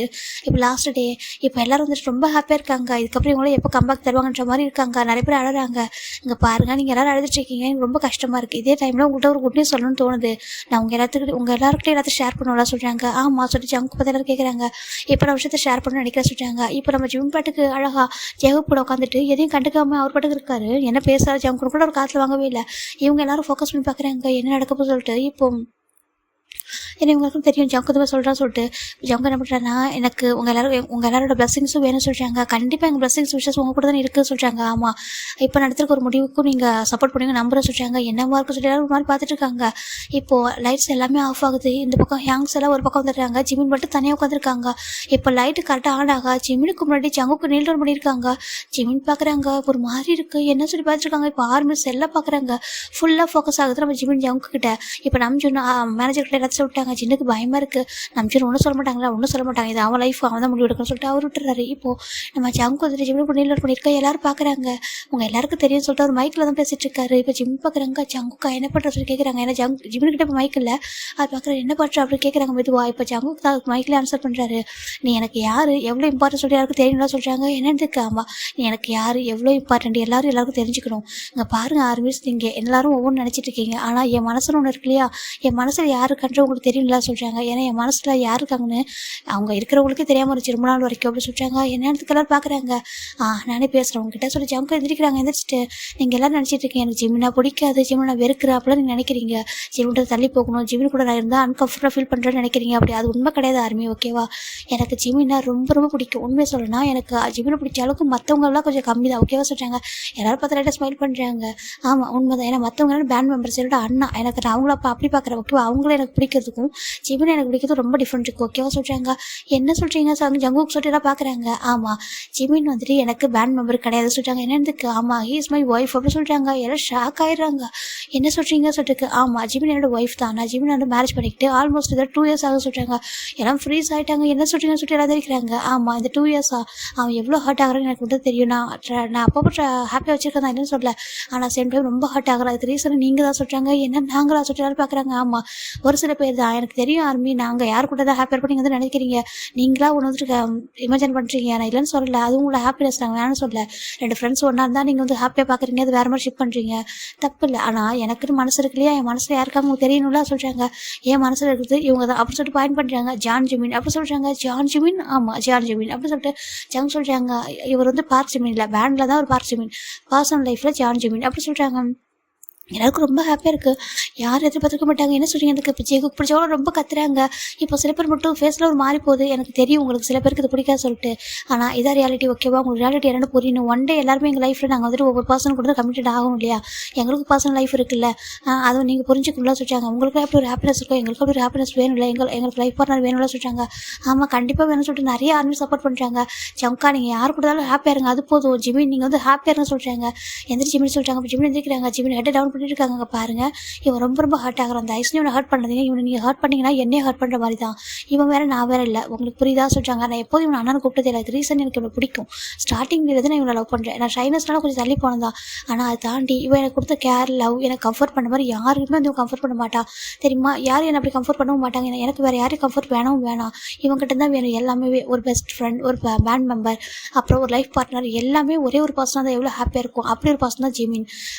இப்போ லாஸ்ட் டே இப்போ எல்லோரும் வந்துட்டு ரொம்ப ஹாப்பியாக இருக்காங்க. இதுக்கப்புறம் இவங்களும் எப்போ கம்பேக் தருவாங்கன்ற மாதிரி இருக்காங்க. நிறைய பேர் அழறாங்க. இங்கே பாருங்கள் நீங்கள் எல்லோரும் அழுதுட்ருக்கீங்க, எனக்கு ரொம்ப கஷ்டமாக இருக்குது. இதே டைமில் உங்கள்கிட்ட ஒரு குட் நியூஸ் சொல்லணும்னு தோணுது, நான் உங்கள் எல்லாருக்கிட்டையும் எல்லாத்தையும் ஷேர் பண்ணுவோம்லாம் சொல்கிறாங்க. ஆமாம் சொல்லிட்டு ஜங்கு பார்த்து எல்லாரும் கேட்குறாங்க. இப்போ நான் விஷயத்தை ஷேர் பண்ணணும்னு நினைக்கிறேன் சொல்கிறாங்க. இப்போ நம்ம ஜிம் பாட்டுக்கு அழகாக ஜெகப் கூட உட்காந்துட்டு எதையும் கண்டுக்காமல் அவர் பாட்டுக்கு இருக்காரு. என்ன பேசுகிறார் ஜங்கு கூட ஒரு காற்றுல வாங்கவே இல்லை. இவங்க எல்லோரும் ஃபோக்கஸ் பண்ணி பார்க்குறாங்க என்ன நடக்கப்போ சொல்லிட்டு. இப்போ ஏன்னா இவங்களுக்கும் தெரியும் ஜங்கு தான் சொல்கிறான்னு சொல்லிட்டு ஜங்கு என்ன பண்ணுறாங்கன்னா, எனக்கு உங்கள் எல்லாரோட பிளஸிங்ஸும் வேணும்னு சொல்கிறாங்க. கண்டிப்பாக எங்கள் பிளஸிங்ஸ் விஷஸ் உங்கள் கூட தான் இருக்குதுன்னு சொல்கிறாங்க. ஆமாம் இப்போ நடத்துறதுக்கு ஒரு முடிவுக்கும் நீங்கள் சப்போர்ட் பண்ணுவீங்க நம்புற சொல்கிறாங்க. என்னவா இருக்கும் சொல்லி எல்லாரும் ஒரு மாதிரி பார்த்துட்டு இருக்காங்க. இப்போது லைட்ஸ் எல்லாமே ஆஃப் ஆகுது. இந்த பக்கம் ஹேங்ஸ் எல்லாம் ஒரு பக்கம் வந்துடுறாங்க, ஜிமின் மட்டும் தனியாக உட்காந்துருக்காங்க. இப்போ லைட்டு கரெக்டாக ஆன் ஆகா ஜிமினுக்கு முன்னாடி ஜங்குக்கு நீல் டவுன் பண்ணியிருக்காங்க. ஜிமின் பார்க்குறாங்க ஒரு மாதிரி இருக்குது, என்ன சொல்லி பார்த்துருக்காங்க. இப்போ 6 minutes எல்லாம் பார்க்குறாங்க, ஃபுல்லாக ஃபோக்கஸ் ஆகுது நம்ம ஜிமின் ஜங்கு கிட்ட. இப்போ நம்ம சொன்ன மேனேஜர் கிட்ட எல்லாத்தையும் விட்டாங்க. சொல்லிட்டாங்க. ஜின்னுக்கு பயமாக இருக்குது. நம்ம ஜின் ஒன்றும் சொல்ல மாட்டாங்களா, ஒன்றும் சொல்ல மாட்டாங்க, இது அவன் லைஃப் அவன் தான் முடிவு எடுக்கணும்னு சொல்லிட்டு அவர் விட்டுறாரு. இப்போது நம்ம ஜங்கு வந்துட்டு ஜிம்மு பண்ணியில் பண்ணியிருக்கா, எல்லாரும் பார்க்குறாங்க. உங்கள் எல்லாருக்கும் தெரியும்னு சொல்லிட்டு அவர் மைக்கில் தான் பேசிகிட்டு இருக்காரு. இப்போ ஜிம் பார்க்குறாங்க, ஜங்குக்கா என்ன பண்ணுற சொல்லி கேட்குறாங்க. ஏன்னா ஜிம்முக்கிட்ட இப்போ மைக் இல்லை, அது பார்க்குற என்ன பண்ணுற அப்படி கேட்குறாங்க மெதுவா. இப்போ ஜங்குக்கு தான் மைக்கில் ஆன்சர் பண்ணுறாரு. நீ எனக்கு யார் எவ்வளோ இம்பார்ட்டன்ட் சொல்லி யாருக்கும் தெரியும்லாம் சொல்கிறாங்க. என்னதுக்கு ஆமாம், நீ எனக்கு யார் எவ்வளோ இம்பார்ட்டன்ட் எல்லாருக்கும் தெரிஞ்சுக்கணும். இங்கே பாருங்கள் ஆர்மிஸ், நீங்கள் எல்லாரும் ஒவ்வொன்று நினச்சிட்டு இருக்கீங்க, ஆனால் என் மனசில் ஒன்று இருக்கு இல்லையா, என் மனசில் யார் இருக்கான்ற உங்களுக்கு தெரியும்லாம் சொல்கிறாங்க. ஏன்னா என் மனசில் யார் இருக்காங்கன்னு அவங்க இருக்கிறவங்களுக்கே தெரியாமல் இருந்துச்சு ரொம்ப நாள் வரைக்கும் அப்படி சொல்கிறாங்க. என்னத்துக்கு எல்லாரும் பார்க்குறாங்க. நானே பேசுகிறேன் உங்ககிட்ட சொல்லி ஜங்கு எந்திரிக்கிறாங்க. எந்திரிச்சிட்டு நீங்கள் எல்லோரும் நினச்சிட்டு இருக்கீங்க எனக்கு ஜிம்னா பிடிக்காது, ஜிம்னா நான் வெறுக்கிறேன் அப்படிலாம் நீங்கள் நினைக்கிறீங்க. ஜிம்கிட்ட தள்ளி போகணும், ஜிம்மின் கூட நான் இருந்தால் அன்கம்ஃபர்டபுளாக ஃபீல் பண்ணுறேன்னு நினைக்கிறீங்க. அப்படி அது உண்மை கிடையாது ஆர்மி, ஓகேவா. எனக்கு ஜிம்மினா ரொம்ப ரொம்ப பிடிக்கும். உண்மையை சொல்லணும்னா எனக்கு ஜிம்மினை பிடிச்ச அளவுக்கு மற்றவங்களாம் கொஞ்சம் கம்மி தான், ஓகேவா சொல்கிறாங்க. எல்லாரும் பார்த்து லைட்டாக ஸ்மைல் பண்ணுறாங்க. ஆமாம் உண்மை தான். ஏன்னா மற்றவங்க பேண்ட் மெம்பர்ஸ் என்னோட அண்ணா, எனக்கு நான் அவங்கள அப்படி பார்க்குறேன், ஓகேவா. அவங்கள எனக்கு பிடிக்கிறதுக்கும் ஜிம்மினை எனக்கு பிடிக்கிறது ரொம்ப டிஃப்ரெண்ட் இருக்குது, ஓகேவா சொல்கிறாங்க. என்ன சொல்கிறீங்க ஜங்குக்கு சொல்லிட்டு பார்க்குறாங்க. ஆமாம் ஜிமின் வந்துட்டு எனக்கு பேண்ட் மெம்பர் கிடையாது சொல்கிறாங்க. என்னதுக்கு ஆமாம் ஹீ இஸ் மை ஒய்ஃப் அப்படி சொல்கிறாங்க. எல்லாம் ஷாக் ஆயிடுறாங்க. என்ன சொல்கிறீங்க சொல்லிட்டு ஆமாம் ஜிமின் என்னோட ஒய்ஃப் தான், நான் ஜிமின் வந்து மேரேஜ் பண்ணிக்கிட்டு ஆல்மோஸ்ட் இதை 2 years ஆக சொல்கிறாங்க. எல்லாம் ஃப்ரீஸ் ஆகிட்டாங்க. என்ன சொல்கிறீங்கன்னு சொல்லிட்டு எல்லாம் இருக்கிறாங்க. ஆமாம் இந்த 2 years அவன் எவ்வளோ ஹர்ட் ஆகிறான்னு எனக்கு வந்து தெரியும். நான் அப்பப்போ ஹாப்பியாக வச்சுருக்கேன் தான் இல்லைன்னு சொல்லலை, ஆனால் சேம் டைம் ரொம்ப ஹர்ட் ஆகிறேன். அதுக்கு ரீசன் நீங்கள் தான் சொல்கிறாங்க. என்ன நாங்களா சொல்லிட்டு பார்க்குறாங்க. ஆமாம் ஒரு சில பேர் தான், எனக்கு தெரியும் ஆர்மி, நாங்கள் யார் கூட தான் ஹாப்பியாக இருப்போம் நீங்கள் வந்து நினைக்கிறீங்க, நீங்களா ஒன்று வந்துட்டு இமேஜின் பண்ணுறீங்க. நான் இல்லைன்னு சொல்லலை, அது உங்களோட ஹாப்பினஸ் நாங்கள் வேணும்னு சொல்லலை. 2 ஃப்ரெண்ட்ஸ் ஒன்றா இருந்தால் நீங்கள் வந்து ஹாப்பியாக பார்க்குறீங்க, அது வேறு மாதிரி ஷிப் பண்ணுறீங்க, தப்பு இல்லை. ஆனால் எனக்குன்னு மனசு இருக்கு இல்லையா, என் மனசில் யாருக்காக உங்களுக்கு தெரியணும்ல சொல்கிறாங்க. என் மனசில் இருக்குது இவங்க தான் அப்படி சொல்லிட்டு பாயிண்ட் பண்ணுறாங்க. ஜான் ஜிமின் அப்படி சொல்கிறாங்க. ஜான் ஜிமின் ஆமாம் ஜான் ஜிமின் அப்படி சொல்லிட்டு ஜங் சொல்கிறாங்க. இவர் வந்து பார்க் ஜிமின் இல்லை, பேண்டில் தான் ஒரு பார்க் ஜிமின், பர்சனல் லைஃப்பில் ஜான் ஜிமின் அப்படி சொல்கிறாங்க. எல்லாருக்கும் ரொம்ப ஹாப்பியாக இருக்குது, யாரும் எதிர்பார்த்துக்க மாட்டாங்க. என்ன சொல்கிறீங்க, எனக்கு இப்போ ஜேகுக்கு பிடிச்சவங்களும் ரொம்ப கத்துறாங்க. இப்போ சில பேர் மட்டும் ஃபேஸில் ஒரு மாறி போகுது. எனக்கு தெரியும் உங்களுக்கு சில பேருக்கு இது பிடிக்காது சொல்லிட்டு, ஆனால் இதான் ரியாலிட்டி, ஓகேவா. உங்களுக்கு ரியாலிட்டி என்னென்னு புரியணும். ஒன் டே எல்லாருமே எங்கள் லைஃப்பில் நாங்கள் வந்துட்டு ஒவ்வொரு பர்சன் கூட கமிட்டட் ஆகணும் இல்லையா. எங்களுக்கு பர்சனல் லைஃப் இருக்குல்ல, அதுவும் நீங்கள் புரிஞ்சுக்கணும்லாம் சொல்லிட்டாங்க. உங்களுக்கு எப்படி ஒரு ஹாப்பினஸ் இருக்கும், எங்களுக்கு அப்படி ஒரு ஹாப்பினஸ் வேணும் இல்லை, எங்களுக்கு லைஃப் பார்ட்னர் வேணும்லாம் சொல்லிட்டாங்க. ஆமாம் கண்டிப்பாக வேணும்னு சொல்லிட்டு நிறைய ஆர்மி சப்போர்ட் பண்ணுறாங்க. ஜங்கா நீங்கள் யார் கூடதாலும் ஹாப்பியாக இருங்க, அது போதும். ஜிமின் நீங்கள் வந்து ஹாப்பியாக இருங்க சொல்கிறாங்க. எந்திரி ஜிமின் சொல்லிட்டாங்க. அப்போ ஜிமின் எந்திரிக்கிறாங்க. ஜிமின் ஹெட்டை டவுன் பண்ணிட்டு இருக்காங்க. பாருங்க இவன் ரொம்ப ரொம்ப ஹர்ட் ஆகிறான். அந்த ஐஸ்ல இவனை ஹர்ட் பண்ணாதீங்க, இவனை நீங்கள் ஹர்ட் பண்ணிங்கன்னா என்னையே ஹர்ட் பண்ணுற மாதிரி தான். இவன் வேறு நான் வேறு இல்லை, உங்களுக்கு புரியுதா சொல்கிறாங்க. நான் எப்போதும் இவன் அண்ணனை கூப்பிட்டது இல்லை, அது ரீசன் எனக்கு இவ்வளோ பிடிக்கும். ஸ்டார்டிங்லேருந்து நான் இவனை லவ் பண்ணுறேன். நான் ஷைனஸ்னால கொஞ்சம் தள்ளி போனதான், ஆனால் அதை தாண்டி இவன் எனக்கு கொடுத்த கேர் லவ் எனக்கு கம்ஃபர்ட் பண்ண மாதிரி யாருக்குமே வந்து கம்ஃபர்ட் பண்ண மாட்டா தெரியுமா. யாரும் என்னை அப்படி கம்ஃபர்ட் பண்ணவும் மாட்டாங்க. எனக்கு வேறு யாரையும் கம்ஃபர்ட் வேணவும் வேணாம், இவங்ககிட்ட தான் வேணும் எல்லாமே. ஒரு பெஸ்ட் ஃப்ரெண்ட், ஒரு பேண்ட் மெம்பர், அப்புறம் ஒரு லைஃப் பார்ட்னர், எல்லாமே ஒரே ஒரு பர்சனாக தான் எவ்வளோ ஹாப்பியாக இருக்கும். அப்படி ஒரு பர்சன் தான் ஜிமின்.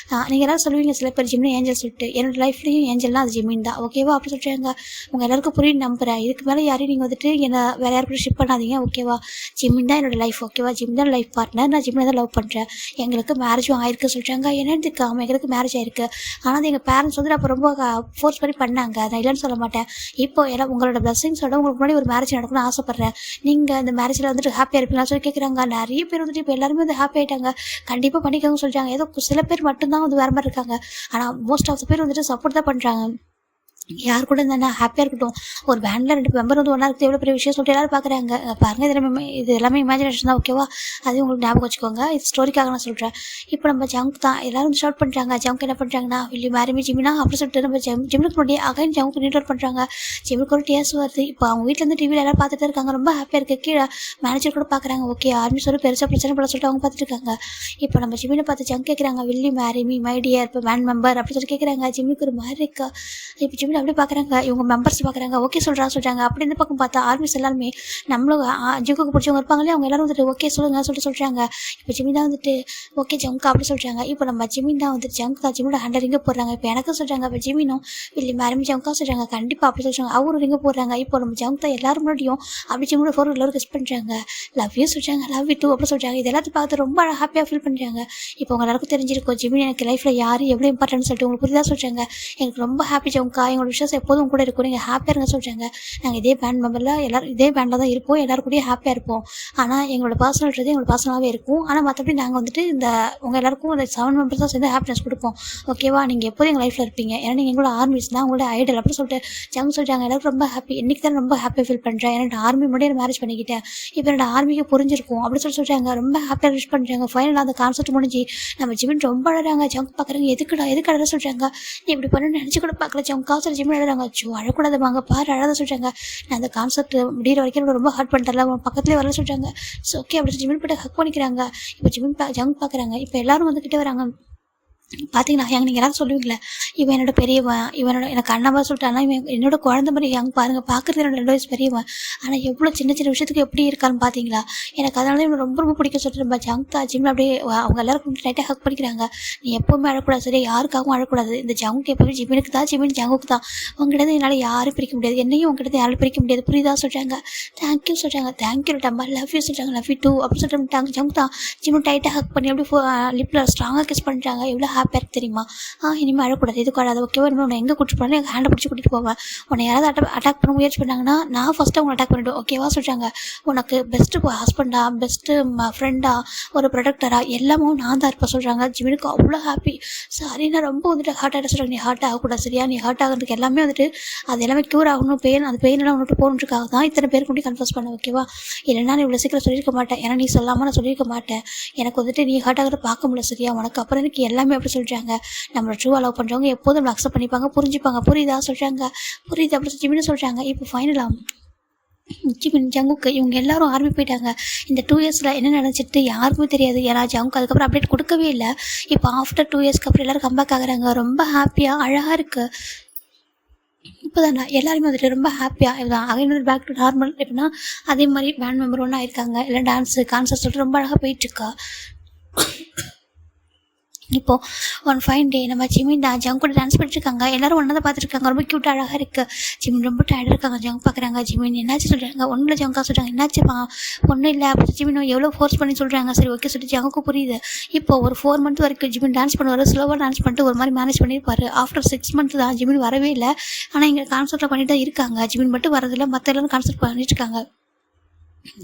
நீங்கள் எல்லாம் சொல்லுவீங்க சில பேர் ஜிமின் ஏஞ்சல் சொல்லிட்டு, என்னோட லைஃப்லேயும் ஏஞ்சல்னா அது ஜிமின் தான், ஓகேவா அப்படி சொல்கிறாங்க. உங்கள் எல்லாருக்கும் புரியும் நம்புகிறேன். இதுக்கு மேலே யாரையும் நீங்கள் வந்துட்டு என்னை வேறு யாரு கூட ஷிப் பண்ணாதீங்க, ஓகேவா. ஜிமின் தான் என்னோட லைஃப், ஓகேவா. ஜிம் தான் லைஃப் பார்ட்னர், நான் ஜிம்மில் தான் லவ் பண்ணுறேன். எங்களுக்கு மேரேஜும் ஆயிருக்கு சொல்கிறாங்க. என்னதுக்கு ஆமாம் எங்களுக்கு மேரேஜ் ஆயிருக்கு, ஆனால் எங்கள் பேரண்ட்ஸ் வந்து அப்போ ரொம்ப ஃபோர்ஸ் பண்ணி பண்ணாங்க, நான் இல்லைன்னு சொல்ல மாட்டேன். இப்போ எல்லாம் உங்களோட பிளஸிங்ஸோட உங்களுக்கு முன்னாடி ஒரு மேரேஜ் நடக்கணும்னு ஆசைப்பட்றேன். நீங்கள் இந்த மேரேஜில் வந்துட்டு ஹாப்பியாக இருப்பீங்களா சொல்லி கேட்குறாங்க. நிறைய பேர் வந்துட்டு இப்போ எல்லாருமே வந்து ஹாப்பி ஆகிட்டாங்க, கண்டிப்பாக பண்ணிக்கோங்க சொல்கிறாங்க. ஏதோ சில பேர் மட்டும்தான் வந்து வேறு மாதிரி இருக்காங்க, ஆனால் மோஸ்ட் ஆஃப் த பேர் வந்துட்டு சப்போர்ட் தான் பண்ணுறாங்க. யார் கூட இருந்தா ஹாப்பியாக இருக்கட்டும். ஒரு பேண்டில் 2 மெம்பர் வந்து ஒன்றா இருக்குது எவ்வளோ பெரிய விஷயம் சொல்லிட்டு எல்லாரும் பார்க்குறாங்க. பாருங்கள் இது எல்லாமே இமேஜினேஷன் தான், ஓகேவா. அதையும் உங்களுக்கு ஞாபகம் வச்சுக்கோங்க. இது ஸ்டோரிக்காக நான் சொல்கிறேன். இப்போ நம்ம ஜங்க் தான் எல்லாரும் வந்து ஸ்டார்ட் பண்ணுறாங்க. ஜங்க் என்ன பண்ணுறாங்கன்னா வெளியே மேரிமி ஜிமினா அப்படி சொல்லிட்டு நம்ம ஜிம்முக்கு முன்னாடி அகைன் ஜங்க் நீட் அவுட் பண்ணுறாங்க. ஜிம்முக்கு ஒரு டேஸ் வருது. இப்போ அவங்க வீட்டிலேருந்து டிவியில் எல்லாரும் பார்த்துட்டு இருக்காங்க, ரொம்ப ஹாப்பியாக இருக்குது. கீழே மேனேஜர் கூட பார்க்குறாங்க. ஓகே ஆர்மி சொல்லி பெருசாக பிரச்சனை போல சொல்லிட்டு அவங்க பார்த்துட்டு இருக்காங்க. இப்போ நம்ம ஜிம்மினை பார்த்து ஜங்க் கேட்குறாங்க, வெளியே மேரிமி மை டியர் இப்போ பேண்ட் மெம்பர் அப்படி சொல்லி கேட்குறாங்க. ஜிம்முக்கு ஒரு மாதிரி இருக்கா. இப்போ ஜிம்மில் அப்படியே பார்க்குறாங்க, இவங்க மெம்பர்ஸ் பார்க்குறாங்க. ஓகே சொல்கிறாங்க. அப்படி இந்த பக்கம் பார்த்தா ஆர்மிஸ் எல்லாருமே நம்மளும் ஜிம்முக்கு பிடிச்சவங்க இருப்பாங்க இல்லையா, அவங்க எல்லாரும் வந்துட்டு ஓகே சொல்கிறாங்க. இப்போ ஜிமின் தான் வந்துட்டு ஓகே ஜங்க் அப்படி சொல்கிறாங்க. இப்போ நம்ம ஜிமின் தான் வந்துட்டு ஜங்க் தான் ஜிம்மோட ஹேண்டர் ரிங்க போடுறாங்க. இப்போ எனக்கு சொல்கிறாங்க. இப்போ ஜிமினும் இல்லை மேரிமி ஜங்கா சொல்கிறாங்க. கண்டிப்பாக அப்படி சொல்கிறாங்க. அவரும் ரிங்க போடுறாங்க. இப்போ நம்ம ஜங்க் தான் எல்லாரும் முன்னாடியும் அப்படி ஜிம்மோட ஃபோர் எல்லாரும் கிஸ் பண்ணுறாங்க. லவ் யூ சொல்கிறாங்க, லவ் யூ டூ அப்படி சொல்கிறாங்க. இது எல்லாத்தையும் பார்த்து ரொம்ப ஹாப்பியாக ஃபீல் பண்ணுறாங்க. இப்போ உங்க எல்லாருக்கும் தெரிஞ்சிருக்கும் ஜிமின் எனக்கு லைஃப்பில் யார் எவ்வளோ இம்பார்ட்டன்ட் சொல்லிட்டு உங்களுக்கு புரியுதா சொல்கிறாங்க. எனக்கு ரொம்ப ஹாப்பி ஜங்கா, எங்களோட விஷயம் எப்போதும் கூட இருக்கும், நீங்கள் ஹாப்பியாக இருங்க சொல்கிறாங்க. நாங்கள் இதே பேண்ட் மெம்பரில் எல்லோரும் இதே பேண்டில் தான் இருப்போம், எல்லோரும் கூட ஹாப்பியாக இருப்போம். ஆனால் எங்களோட பர்சனல்ன்றது எங்களோட பர்சனலாகவே இருக்கும். ஆனால் மற்றபடி நாங்கள் வந்துட்டு இந்த உங்கள் எல்லாருக்கும் இந்த 7 மெம்பர்ஸ் தான் சேர்ந்து ஹாப்பினஸ் கொடுப்போம், ஓகேவா. நீங்கள் எப்போதும் எங்கள் லைஃப்பில் இருப்பீங்க, ஏன்னா நீங்கள் எங்களோட ஆர்மிஸ் தான், உங்களோட ஐடல் அப்படி சொல்லிட்டு ஜங்க் சொல்கிறாங்க. எல்லாருக்கும் ரொம்ப ஹாப்பி. இன்றைக்கி தான் ரொம்ப ஹாப்பியாக ஃபீல் பண்ணுறேன். என்னோட ஆர்மி முன்னாடி மேரேஜ் பண்ணிக்கிட்டேன். இப்போ என்னோட ஆர்மிக்கு புரிஞ்சிருக்கும் அப்படி சொல்கிறாங்க. ரொம்ப ஹாப்பியாக விஷ் பண்ணுறாங்க. ஃபைனலாக அந்த கான்செப்ட் முடிஞ்சு நம்ம ஜிமின் ரொம்ப அழகாங்க. ஜங்க் பார்க்குறாங்க. எதுக்கு சொல்கிறாங்க, நீ இப்படி பண்ணணும்னு நினச்சி கூட பார்க்கல ஜங்க் காசு ஜிமின் அழகாங்க. அச்சோ அழக்கூடாது வாங்க பாரு எல்லாரும் அழகாக சொல்கிறாங்க. நான் அந்த கான்செப்ட் முடிகிற வரைக்கும் எனக்கு ரொம்ப ஹார்ட் பண்ணிட்டல, அவன் பக்கத்துலேயே வரல சொல்கிறாங்க. ஸோ ஓகே அப்படி ஜிமின் போய்ட்டு ஹக் பண்ணிக்கிறாங்க. இப்போ ஜங் பார்க்குறாங்க. இப்போ எல்லாரும் வந்துக்கிட்டே வராங்க. பார்த்தீங்கன்னா நீங்கள் எல்லாரும் சொல்லுவீங்களே, இவன் என்னோட பெரியவன், இவனோட எனக்கு அண்ணாவா சொல்லிட்டானா, இவன் என்னோட குழந்தை மாதிரி பாருங்கள், பார்க்குறது என்னோட 2 வயசு பெரியவன், ஆனால் எவ்வளோ சின்ன சின்ன விஷயத்துக்கு எப்படி இருக்கான்னு பார்த்தீங்களா. எனக்கு அதனால இவனை ரொம்ப ரொம்ப பிடிக்கும் சொல்லிட்டு நம்ம ஜங்தா ஜிம்மில் அப்படியே அவங்க எல்லாரும் லைட்டாக ஹக் பண்ணிக்கிறாங்க. நீ எப்போவுமே அழக்கூடாது சரியா, யாருக்காகவும் அழக்கூடாது. இந்த ஜங்குக்கு எப்போவுமே ஜிம்மினுக்கு தான், ஜிம்மின் ஜங்குக்கு தான். உங்ககிட்ட என்னால் யாரும் பிரிக்க முடியாது, என்னையும் உங்ககிட்ட யாரும் பிரிக்க முடியாது, புரியுதா சொல்கிறாங்க. தேங்க்யூ சொல்கிறாங்க. தேங்க்யூ டம்மா, லவ் யூ சொல்கிறாங்க. லவ் யூ டூ அப்படின்னு சொல்லிட்டு ஜங்குதா ஜிம்மு டைட்டாக ஹக் பண்ணி அப்படியே லிப்பில் ஸ்ட்ராங்காக கிஸ் பண்ணுறாங்க. எவ்வளோ ஹாப்பியாக இருக்குது தெரியுமா. இனிமேல் அழக்கூடாது, எதுக்கு அழாது, ஓகேவா, இனிமேல் உன்னை எங்கே கூட்டிட்டு போனாலும் எங்கள் ஹேண்டை பிடிச்சி கூட்டிகிட்டு போவேன். உன்னை யாராவது அட்டாக் பண்ண முயற்சி பண்ணாங்கன்னா நான் ஃபஸ்ட்டு அவங்க அட்டாக் பண்ணிவிடுவேன், ஓகேவா சொல்கிறாங்க. உனக்கு பெஸ்ட்டு ஹஸ்பண்டா, பெஸ்ட்டு ஃப்ரெண்டா, ஒரு ப்ரொடக்டரா எல்லாமே நான் தான் இருப்பேன் சொல்கிறாங்க. ஜிமினுக்கு அவ்வளோ ஹாப்பி. சரி நான் ரொம்ப வந்துட்டு ஹார்ட் ஆகிட்ட சொல்கிறாங்க. நீ ஹார்ட் ஆகக்கூடாது சரியா, நீ ஹார்ட் ஆகிறதுக்கு எல்லாமே வந்துட்டு அது எல்லாமே க்யூர் ஆகணும், அந்த பெயின் எல்லாம் வந்துட்டு போகணுன்றதுக்காக தான் இத்தனை பேருக்கு மட்டும் கன்ஃபர்ஸ் பண்ண, ஓகேவா. இல்லைன்னா நீ இவ்வளோ சீக்கிரம் சொல்லியிருக்க மாட்டேன், ஏன்னா நீ சொல்லாமல் நான் சொல்லியிருக்க மாட்டேன். எனக்கு வந்துட்டு நீ ஹார்ட் ஆகிறத பார்க்க முடியல சரியா, உனக்கு அப்புறம் எனக்கு எல்லாமே அப்படி சொல்கிறாங்க. நம்மளை ட்ரூவாக லவ் பண்ணுறவங்க எப்போதும் நம்மளை அக்செப்ட் பண்ணிப்பாங்க, புரிஞ்சுப்பாங்க, புரியுதா சொல்கிறாங்க. புரியுது அப்படி ஜிமின்னு சொல்கிறாங்க. இப்போ ஃபைனலாக ஜிமின் ஜங்குக்கு இவங்க எல்லாரும் ஆர்மி போயிட்டாங்க. இந்த 2 இயர்ஸில் என்ன நடந்துச்சுட்டு யாருக்குமே தெரியாது. ஏன்னா ஜங்கு அதுக்கப்புறம் அப்டேட் கொடுக்கவே இல்லை. இப்போ ஆஃப்டர் 2 இயர்ஸ்க்கு அப்புறம் எல்லோரும் கம்பேக் ஆகுறாங்க. ரொம்ப ஹாப்பியாக அழகாக இருக்குது. இப்போ தான் எல்லாருமே வந்துட்டு ரொம்ப ஹாப்பியாக இதுதான் அகைன் பேக் டு நார்மல். எப்படின்னா அதே மாதிரி பேண்ட் மெம்பர் ஒன்றா இருக்காங்க, இல்லை டான்ஸு கான்சர்ட் சொல்லிட்டு ரொம்ப அழகாக போயிட்டுருக்கா. இப்போது ஒன் ஃபைன் டே நம்ம ஜிமின் ஜங் கூட டான்ஸ் பண்ணிட்டுருக்காங்க. எல்லோரும் ஒன்றா தான் பார்த்துருக்காங்க. ரொம்ப க்யூட்டாக அழகாக இருக்குது. ஜிமின் ரொம்ப டயர்டாக இருக்காங்க. ஜங் பார்க்குறாங்க. ஜிமின் என்னாச்சு சொல்கிறாங்க. ஒன்றும் ஜங்கா சொல்கிறாங்க. என்னாச்சுப்பா, ஒன்றும் இல்லை அப்படி ஜிமின் எவ்வளோ ஃபோர்ஸ் பண்ணி சொல்கிறாங்க. சரி ஓகே சொல்லிட்டு ஜங்குக்கு புரியுது. இப்போ ஒரு 4 மந்த் வரைக்கும் ஜிமின் டான்ஸ் பண்ணுவார். ஸ்லோவாக டான்ஸ் பண்ணிட்டு ஒரு மாதிரி மேனேஜ் பண்ணியிருப்பார். ஆஃப்டர் 6 மந்த் தான் ஜிமின் வரவே இல்லை. ஆனால் இங்கே கான்சர்ட்டில் பண்ணிட்டு தான் இருக்காங்க. ஜிமின் மட்டும் வரதில்லை, மற்ற எல்லாரும் கான்சர்ட் பண்ணிட்டு இருக்காங்க.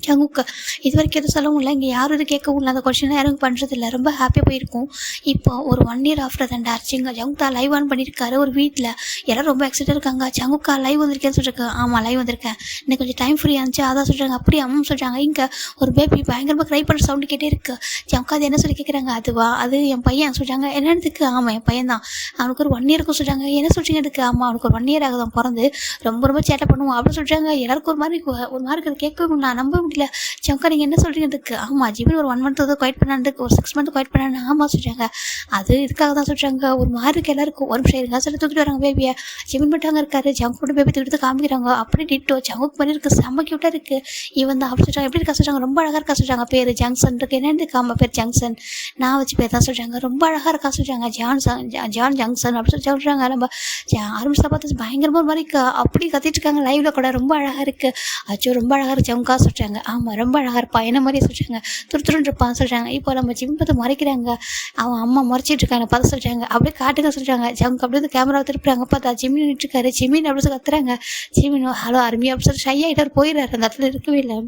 ஜங்குக்கு இது வரைக்கும் எதுவும் சொல்லவும் இல்லை, இங்கே யாரும் இது கேட்கவும் இல்லை, அந்த கொஸ்டினாக யாரும் பண்ணுறதில்ல. ரொம்ப ஹாப்பியாக போயிருக்கும். இப்போ ஒரு 1 இயர் ஆஃப்டர் தன் டார்ச்சிங்க ஜங்குதா லைவ் ஆன் பண்ணியிருக்காரு ஒரு வீட்டில். எல்லாரும் ரொம்ப எக்ஸைட்டாக இருக்காங்க. ஜங்குக்கா லைவ் வந்திருக்கேன்னு சொல்லியிருக்கேன். ஆமாம் லைவ் வந்திருக்கேன், இன்னைக்கு கொஞ்சம் டைம் ஃப்ரீயாக இருந்துச்சு அதான் சொல்கிறாங்க. அப்படி அம்மா சொல்கிறாங்க. இங்கே ஒரு பேபி பயங்கரமாக க்ரை பண்ணுற சவுண்டு கேட்டே இருக்குது. ஜங்குக்கா அது என்ன சொல்லி கேட்குறாங்க. அதுவா, அது என் பையன் சொல்கிறாங்க. என்னதுக்கு. ஆமாம் என் பையன் தான், அவனுக்கு ஒரு 1 இயருக்கும் சொல்கிறாங்க. என்ன சொல்கிறீங்க அதுக்கு. ஆமாம் அவனுக்கு ஒரு 1 இயர் ஆகுதான் பிறந்து, ரொம்ப ரொம்ப சேட்டை பண்ணுவோம் அப்படின்னு சொல்கிறாங்க. எல்லாருக்கும் ஒரு மாதிரி இருக்குது. கேட்கவே நான் நம்ப முடியல. ஜங்கா நீங்கள் என்ன சொல்கிறீங்க அதுக்கு. ஆமாம் ஜிமின் ஒரு 1 மந்த் வந்து குவைட் பண்ணாண்டுக்கு, ஒரு 6 மந்த் குவைட் பண்ணான்னு. ஆமாம் சொல்கிறாங்க. அது இதுக்காக தான் சொல்கிறாங்க. ஒரு மாதிரி இருக்குது எல்லாருக்கும். ஒரு நிமிஷம் இருக்கா சொல்லி தூக்கிட்டு வராங்க பேபியை. ஜிமின் மட்டும் அங்கே இருக்காரு. ஜங்க் மட்டும் பேபி தூக்கிட்டு காமிக்கிறாங்க. அப்படி டிட்டோ ஜங்குக்கு மாதிரி இருக்குது. செம்ம க்யூட்டாக இருக்குது. இவன் தான் அப்படி சொல்கிறாங்க. எப்படி இருக்கா சொல்கிறாங்க. ரொம்ப அழகாக இருக்கா சொல்கிறாங்க. பேர் ஜங்ஷன் இருக்குது. என்னென்னு ஆமாம் பேர் ஜங்ஷன், நான் வச்சு பேர் தான் சொல்கிறாங்க. ரொம்ப அழகாக இருக்கா சொல்கிறாங்க. ஜான் ஜங்ஷன் அப்படி சொல்லி சொல்கிறாங்க. நம்ம ஆரம்பிச்சா பார்த்து பயங்கரமாக ஒரு மாதிரி அப்படி கத்திட்டு இருக்காங்க லைவில் கூட. ரொம்ப அழகாக இருக்குது. அச்சோ ரொம்ப அழகாக இருக்கு ஜங்கா சொல்கிறாங்க. ஆமாம் ரொம்ப அழகாக இருப்பான், என்ன மாதிரியே சொல்கிறாங்க. துருத்துருன்னு இருப்பான்னு சொல்கிறாங்க. இப்போ நம்ம ஜிம் பார்த்து மறைக்கிறாங்க. அவன் அம்மா முறைச்சிட்டு இருக்காங்க பார்த்து சொல்கிறாங்க. அப்படியே காட்டுங்க சொல்கிறாங்க. ஜங்க் அப்படியே வந்து கேமராவை திருப்புறாங்க. பார்த்தா ஜிமின் நின்றுருக்காரு. ஜிமின் அப்படி சொல்லி கத்துறாங்க. ஜிமின் ஹலோ அருமையாக அப்படி சொல்லி ஷை ஆகிட்டார் போயிடுறாரு. அந்த இடத்துல இருக்கவே இல்லை.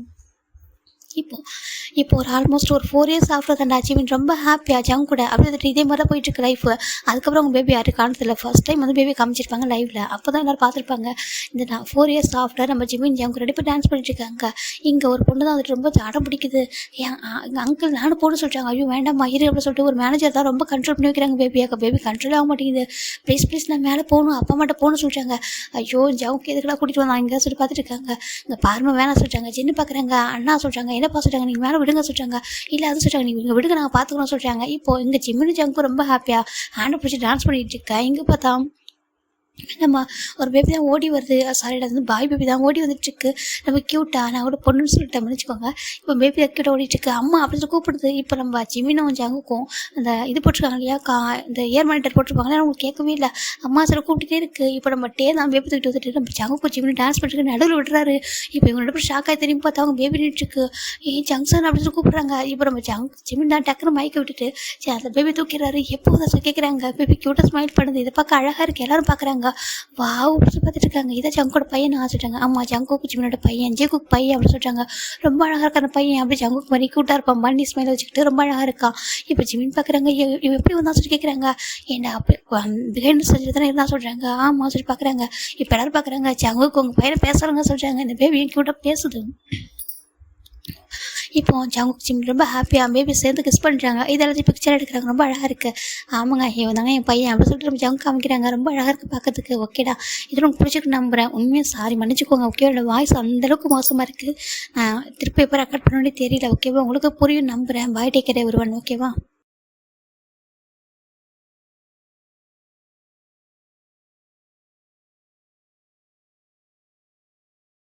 இப்போ ஒரு ஆல்மோஸ்ட் ஒரு 4 இயர்ஸ் ஆஃப்டர் தன் அச்சீவ்மெண்ட் ரொம்ப ஹாப்பியாக ஜங் கூட அப்படி வந்துட்டு இதே மாதிரி தான் போயிட்டுருக்கு லைஃப். அதுக்கப்புறம் அவங்க பேபி யாரும் காணதில்லை. ஃபர்ஸ்ட் டைம் வந்து பேபி காமிச்சிருப்பாங்க லைவில். அப்போ தான் எல்லோரும் பார்த்துருப்பாங்க. இந்த 4 இயர்ஸ் ஆஃப்டர் நம்ம ஜிமின் ஜங் ரெடி போய் டான்ஸ் பண்ணிட்டுருக்காங்க. இங்கே ஒரு பொண்ணு தான் வந்துட்டு ரொம்ப அடம் பிடிக்குது. எங்கள் அங்கிள் நானும் போட சொல்கிறாங்க. ஐயோ வேண்டாம் இரு அப்படின்னு சொல்லிட்டு ஒரு மேனேஜர் தான் ரொம்ப கண்ட்ரோல் பண்ணி வைக்கிறாங்க பேபியாக்க. பேபி கண்ட்ரோல் ஆக மாட்டேங்குது. ப்ளீஸ் நான் மேலே போகணும், அப்பா மட்டும் போகணும்னு சொல்கிறாங்க. ஐயோ ஜவுக்கு எதுக்கெல்லாம் கூட்டிகிட்டு வந்தாங்க இங்கே சொல்லி பார்த்துட்டு இருக்காங்க. இங்கே பாருமா வேணாம் சொல்கிறாங்க. சின்ன பார்க்குறாங்க. அண்ணா சொல்கிறாங்க. என்னப்பா சொல்கிறாங்க. நீங்கள் மேலே விடுங்க சொல்கிறாங்க. இல்லை அது சொல்கிறாங்க. நீங்கள் இங்கே விடுங்க நாங்கள் பார்த்துக்கணும் சொல்கிறாங்க. இப்போது இங்கே ஜிம்மினு ஜங்கும் ரொம்ப ஹாப்பியாக ஹேண்டை பிடிச்சி டான்ஸ் பண்ணிகிட்டு இருக்கேன். இங்கே பார்த்தா நம்ம ஒரு பேபி தான் ஓடி வருது. சாரி அது வந்து பாய் பேபி தான் ஓடி வந்துட்டுருக்கு. நம்ம க்யூட்டாக நான் கூட பொண்ணுன்னு சொல்லிட்டேன் மன்னிச்சுக்கோங்க. இப்போ பேபி தான் க்யூட்டாக ஓடிட்டுருக்கு. அம்மா அப்படின்னு கூப்பிடுது. இப்போ நம்ம ஜிமினும் ஜங்குக்கும் அந்த இது போட்டிருக்காங்க இல்லையா இந்த ஏர் மானிட்டர் போட்டிருப்பாங்களே அவங்களுக்கு கேட்கவே இல்லை. அம்மா சில கூப்பிட்டுட்டே இருக்குது. இப்போ நம்ம தான் பேபி தூக்கிட்டு வந்துட்டு நம்ம ஜங்குக்கும் ஜிமினு டான்ஸ் பண்ணிட்டு நடுவில் விடுறாரு. இப்போ இவங்களோட ஷாக்காக திரும்பி பார்த்தா அவங்க பேபி நின்றுருக்கு. ஜங்ஷன் அப்படின்னு சொல்லி கூப்பிட்றாங்க. இப்போ நம்ம ஜிமின் தான் டக்குனு மயக்க விட்டுட்டு சரி அந்த பேபி தூக்கிறாரு. எப்போ தான் சொல்லி கேட்குறாங்க. பேபி க்யூட்டாக ஸ்மைல் பண்ணுது. இதை பார்க்க அழகாக இருக்குது. எல்லோரும் பார்க்குறாங்க. வாவ் அப்படி பார்த்துட்டு இருக்காங்க. இதை ஜங்கோட பையன் சொல்லிட்டாங்க. ஆமாம் ஜங்குக்கு ஜிமினோட பையன் ஜேகுக்கு பையன் அப்படி சொல்லிட்டாங்க. ரொம்ப அழகாக இருக்க அந்த பையன் அப்படி ஜங்குக்கு மாதிரி க்யூட்டாக இருப்பான். பண்ணி ஸ்மைல் வச்சுக்கிட்டு ரொம்ப அழகாக இருக்கான். இப்போ ஜிமின் பார்க்குறாங்க. இவன் எப்படி வந்தா சொல்லி கேட்குறாங்க. ஏன்னா அப்படி பிஹைண்ட் செஞ்சு தானே இருந்தால் சொல்கிறாங்க. ஆமாம் சொல்லி பார்க்குறாங்க. இப்போ எல்லோரும் பார்க்குறாங்க. ஜங்குக்கு உங்கள் பையனை பேசுகிறாங்க சொல்கிறாங்க. இந்த பேபி க்யூட்டாக பேசுது. இப்போ ஜங்குக் ஜிம் ரொம்ப ஹாப்பியாக பேபி சேர்ந்து கிஸ் பண்ணுறாங்க. இதெல்லாத்தையும் பிக்சர் எடுக்கிறாங்க. ரொம்ப அழகாக இருக்குது. ஆமாங்க, இவன் தாங்க என் பையன் அப்படி சொல்லிட்டு நம்ம ஜங்க் காமிக்கிறாங்க. ரொம்ப அழகாக இருக்குது பார்க்கறதுக்கு. ஓகேடா, இது உங்களுக்கு பிடிச்சிருக்கு நம்புகிறேன். உண்மையாக சாரி மன்னிச்சுக்கோங்க. ஓகே, என்னோட வாய்ஸ் அந்தளவுக்கு மோசமாக இருக்குது. திருப்பி எப்போ ரெக்கார்ட் பண்ணணும்னே தெரியல. ஓகேவா, உங்களுக்கு புரியும் நம்புகிறேன். பாய், டேக் கேர் எவ்ரிவன். ஓகேவா.